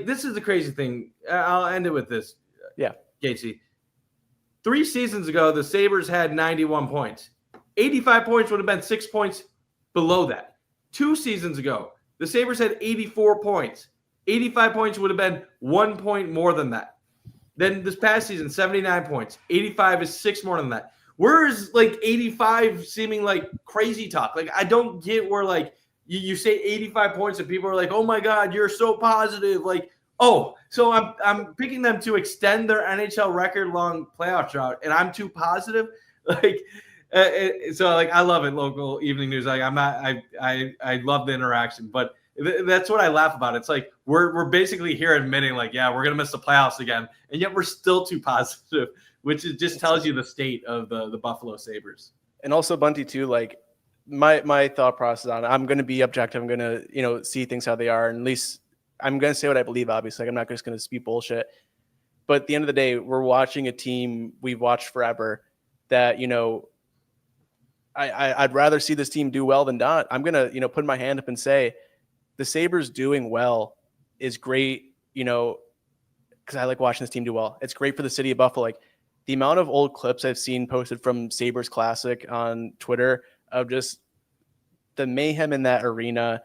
this is the crazy thing. I'll end it with this. Yeah, Gatesy. 3 seasons ago, the Sabres had 91 points. 85 points would have been 6 points below that. 2 seasons ago, the Sabres had 84 points. 85 points would have been 1 point more than that. Then this past season, 79 points. 85 is 6 more than that. Where is, like, 85 seeming like crazy talk? Like, I don't get where, like, you say 85 points and people are like, oh my God, you're so positive. Like, oh, so I'm picking them to extend their NHL record long playoff drought, and I'm too positive. Like, so, like, I love it. Local evening news. Like, I love the interaction, but that's what I laugh about. It's like we're basically here admitting, like, yeah, we're gonna miss the playoffs again, and yet we're still too positive, which just tells you the state of the Buffalo Sabres. And also, Bunty, too, like, my thought process on it, I'm going to be objective. I'm going to, see things how they are. And at least I'm going to say what I believe, obviously. Like, I'm not just going to spew bullshit. But at the end of the day, we're watching a team we've watched forever that, I'd rather see this team do well than not. I'm going to, put my hand up and say the Sabres doing well is great, because I like watching this team do well. It's great for the city of Buffalo. Like, the amount of old clips I've seen posted from Sabres Classic on Twitter of just the mayhem in that arena,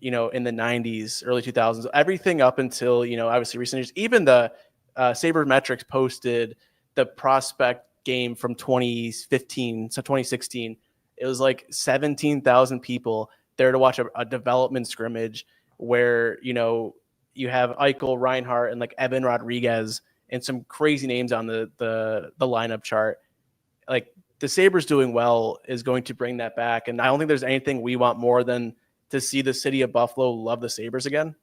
in the 90s, early 2000s, everything up until, obviously recent years. Even the Sabre Metrics posted the prospect game from 2015, so 2016. It was like 17,000 people there to watch a development scrimmage where, you have Eichel, Reinhart, and like Evan Rodriguez and some crazy names on the lineup chart. Like, the Sabres doing well is going to bring that back. And I don't think there's anything we want more than to see the city of Buffalo love the Sabres again.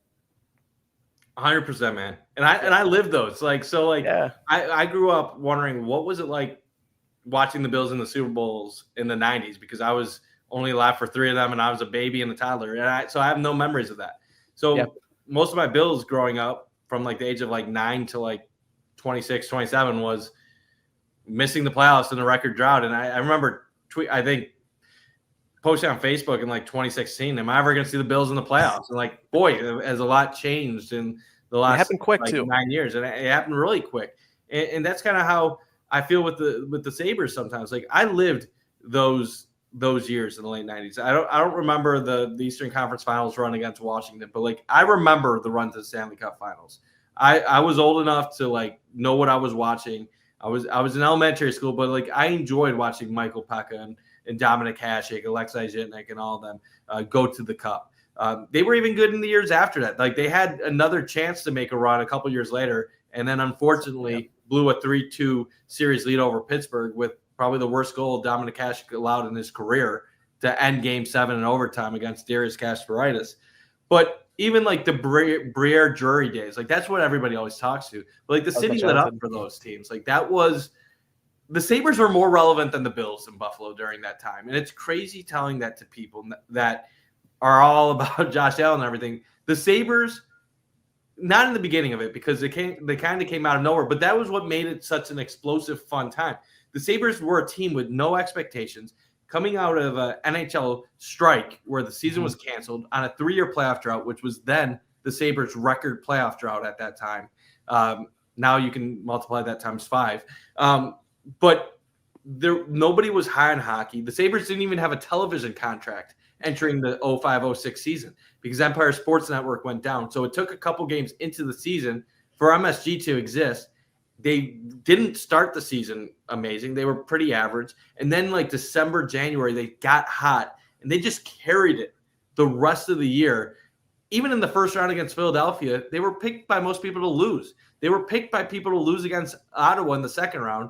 100%, man. And I lived those. Like, so, like, yeah. I grew up wondering what was it like watching the Bills in the Super Bowls in the 90s, because I was only alive for 3 of them and I was a baby and a toddler. And so I have no memories of that. So most of my Bills growing up from, like, the age of, like, 9 to, like, 26, 27 was missing the playoffs in the record drought. And I remember posting on Facebook in, like, 2016, am I ever going to see the Bills in the playoffs? And, like, boy, has a lot changed in the last, it happened quick, like, too. 9 years. And it happened really quick. And that's kind of how I feel with the Sabres sometimes. Like, I lived those years in the late 90s. I don't remember the Eastern Conference Finals run against Washington, but, like, I remember the run to the Stanley Cup Finals. I was old enough to, like, know what I was watching. I was in elementary school, but, like, I enjoyed watching Michael Pekka and Dominic Hasek, Alexei Zhitnik, and all of them go to the Cup. They were even good in the years after that. Like, they had another chance to make a run a couple years later, and then unfortunately blew a 3-2 series lead over Pittsburgh with probably the worst goal Dominic Hasek allowed in his career to end Game 7 in overtime against Darius Kasparaitis. But even, like, the Briere Drury days, like, that's what everybody always talks to. But, like, the city lit up for those teams. Like, that was – the Sabres were more relevant than the Bills in Buffalo during that time. And it's crazy telling that to people that are all about Josh Allen and everything. The Sabres, not in the beginning of it, because they kind of came out of nowhere, but that was what made it such an explosive, fun time. The Sabres were a team with no expectations, coming out of an NHL strike where the season was canceled on a 3-year playoff drought, which was then the Sabres' record playoff drought at that time. Now you can multiply that times 5. But nobody was high on hockey. The Sabres didn't even have a television contract entering the 05-06 season because Empire Sports Network went down. So it took a couple games into the season for MSG to exist. They didn't start the season amazing. They were pretty average. And then, like, December, January, they got hot, and they just carried it the rest of the year. even in the first round against Philadelphia, they were picked by most people to lose. They were picked by people to lose against Ottawa in the second round,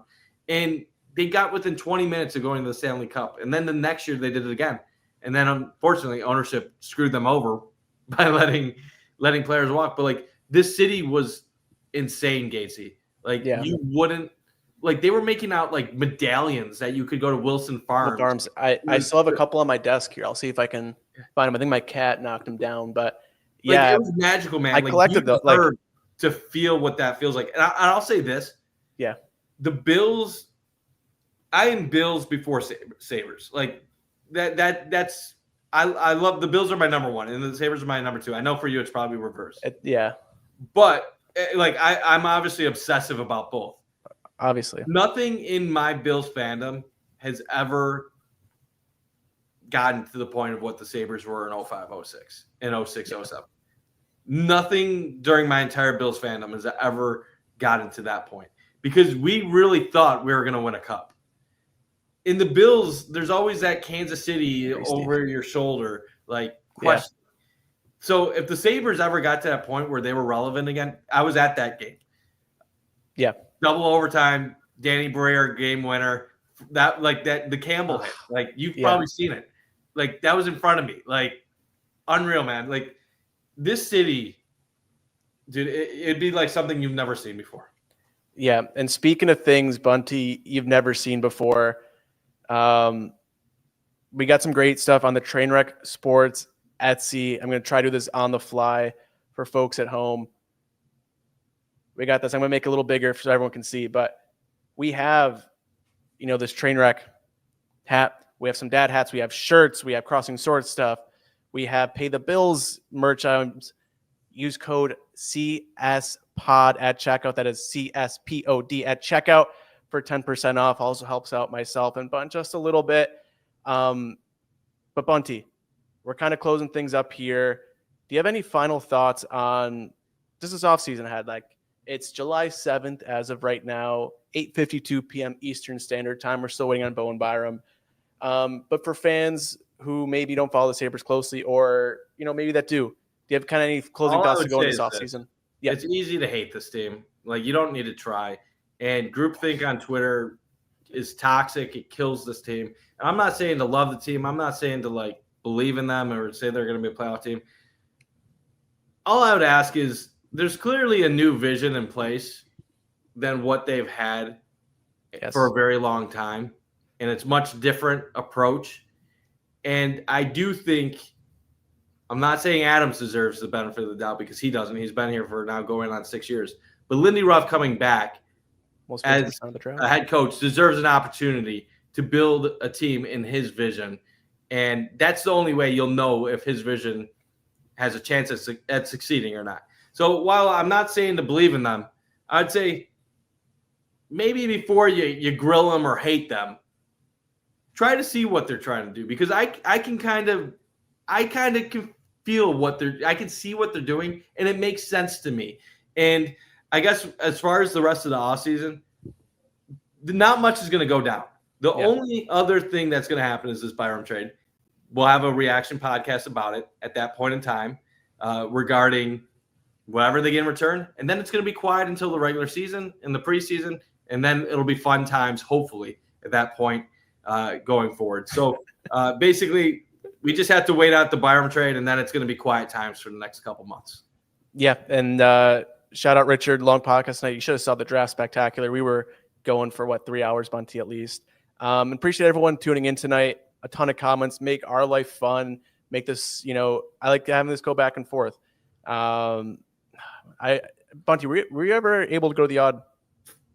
and they got within 20 minutes of going to the Stanley Cup. And then the next year they did it again. And then unfortunately ownership screwed them over by letting players walk. But like this city was insane, Gatesy. Like you wouldn't like they were making out like medallions that you could go to Wilson Farms. I still have a couple on my desk here. I'll see if I can find them. I think my cat knocked them down, but like, it was magical, man. I collected the to feel what that feels like. And I'll say this. Yeah. The Bills, I am Bills before Sabres. Like that's I love the Bills are my number one and the Sabres are my number two. I know for you it's probably reversed. But like I'm obviously obsessive about both. Obviously. Nothing in my Bills fandom has ever gotten to the point of what the Sabres were in 05, 06, and 06, 07. Nothing during my entire Bills fandom has ever gotten to that point because we really thought we were going to win a cup. In the Bills, there's always that Kansas City over your shoulder like question. Yeah. So if the Sabres ever got to that point where they were relevant again, I was at that game. Yeah. Double overtime, Danny Breer game winner. The Campbell hit. Like you've probably seen it. Like that was in front of me. Like unreal, man. Like this city, dude, it'd be like something you've never seen before. Yeah. And speaking of things, Bunty, you've never seen before. We got some great stuff on the Trainwreck Sports Etsy. I'm going to try to do this on the fly for folks at home. We got this. I'm going to make it a little bigger so everyone can see, but we have, this Trainwreck hat. We have some dad hats. We have shirts. We have Crossing Swords stuff. We have Pay the Bills merch items. Use code CSPOD at checkout. That is CSPOD at checkout for 10% off. Also helps out myself and Bunt just a little bit. But Bunty, we're kind of closing things up here. Do you have any final thoughts on this is offseason ahead? Like it's July 7th as of right now, 8:52 p.m. Eastern Standard Time. We're still waiting on Bowen Byram. But for fans who maybe don't follow the Sabres closely or, maybe that do you have kind of any closing thoughts to go in this offseason? Yeah. It's easy to hate this team. Like you don't need to try. And groupthink on Twitter is toxic. It kills this team. And I'm not saying to love the team. I'm not saying to like believe in them or say they're going to be a playoff team. All I would ask is there's clearly a new vision in place than what they've had for a very long time. And it's much different approach. And I do think, I'm not saying Adams deserves the benefit of the doubt because he doesn't. He's been here for now going on 6 years. But Lindy Ruff coming back as a head coach deserves an opportunity to build a team in his vision. And that's the only way you'll know if his vision has a chance at succeeding or not. So while I'm not saying to believe in them, I'd say maybe before you grill them or hate them, try to see what they're trying to do because I can kind of can feel I can see what they're doing and it makes sense to me. And I guess as far as the rest of the offseason, not much is going to go down. The only other thing that's going to happen is this Byram trade. We'll have a reaction podcast about it at that point in time regarding whatever they get in return. And then it's going to be quiet until the regular season and the preseason. And then it'll be fun times, hopefully, at that point going forward. So basically, we just have to wait out the Byram trade, and then it's going to be quiet times for the next couple months. Yeah, and shout out Richard, long podcast night. You should have saw the draft spectacular. We were going for 3 hours, Bunty, at least. Appreciate everyone tuning in tonight. A ton of comments. Make our life fun. Make this, I like having this go back and forth. Bunty, were you ever able to go to the odd?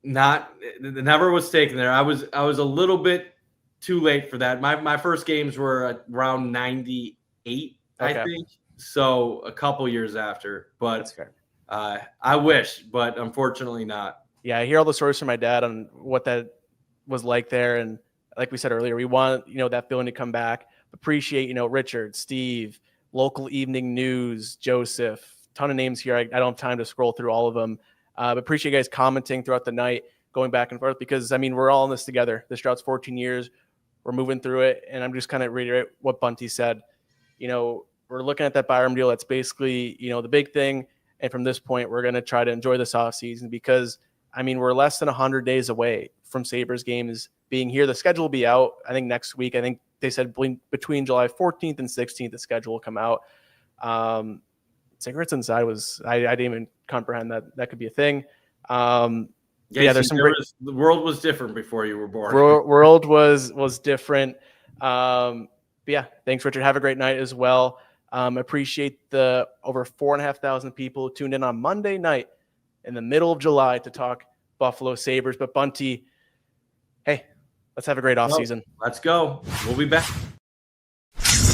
Never was taken there. I was a little bit too late for that. My first games were around 98, I think. So a couple years after, but that's fair. I wish, but unfortunately not. Yeah, I hear all the stories from my dad on what that was like there, and like we said earlier, we want that feeling to come back. Appreciate Richard, Steve, local evening news, Joseph, ton of names here. I don't have time to scroll through all of them. But appreciate you guys commenting throughout the night, going back and forth because we're all in this together. This drought's 14 years. We're moving through it, and I'm just kind of reiterate what Bunty said. we're looking at that Byram deal. That's basically, the big thing. And from this point, we're going to try to enjoy this offseason because, we're less than 100 days away from Sabres games being here. The schedule will be out, I think, next week. I think they said between July 14th and 16th, the schedule will come out. Cigarettes inside I didn't even comprehend that could be a thing. There's some the world was different before you were born. World was different. Thanks, Richard. Have a great night as well. Appreciate the over 4,500 people who tuned in on Monday night in the middle of July to talk Buffalo Sabres. But Bunty, hey, let's have a great offseason. Let's go. We'll be back.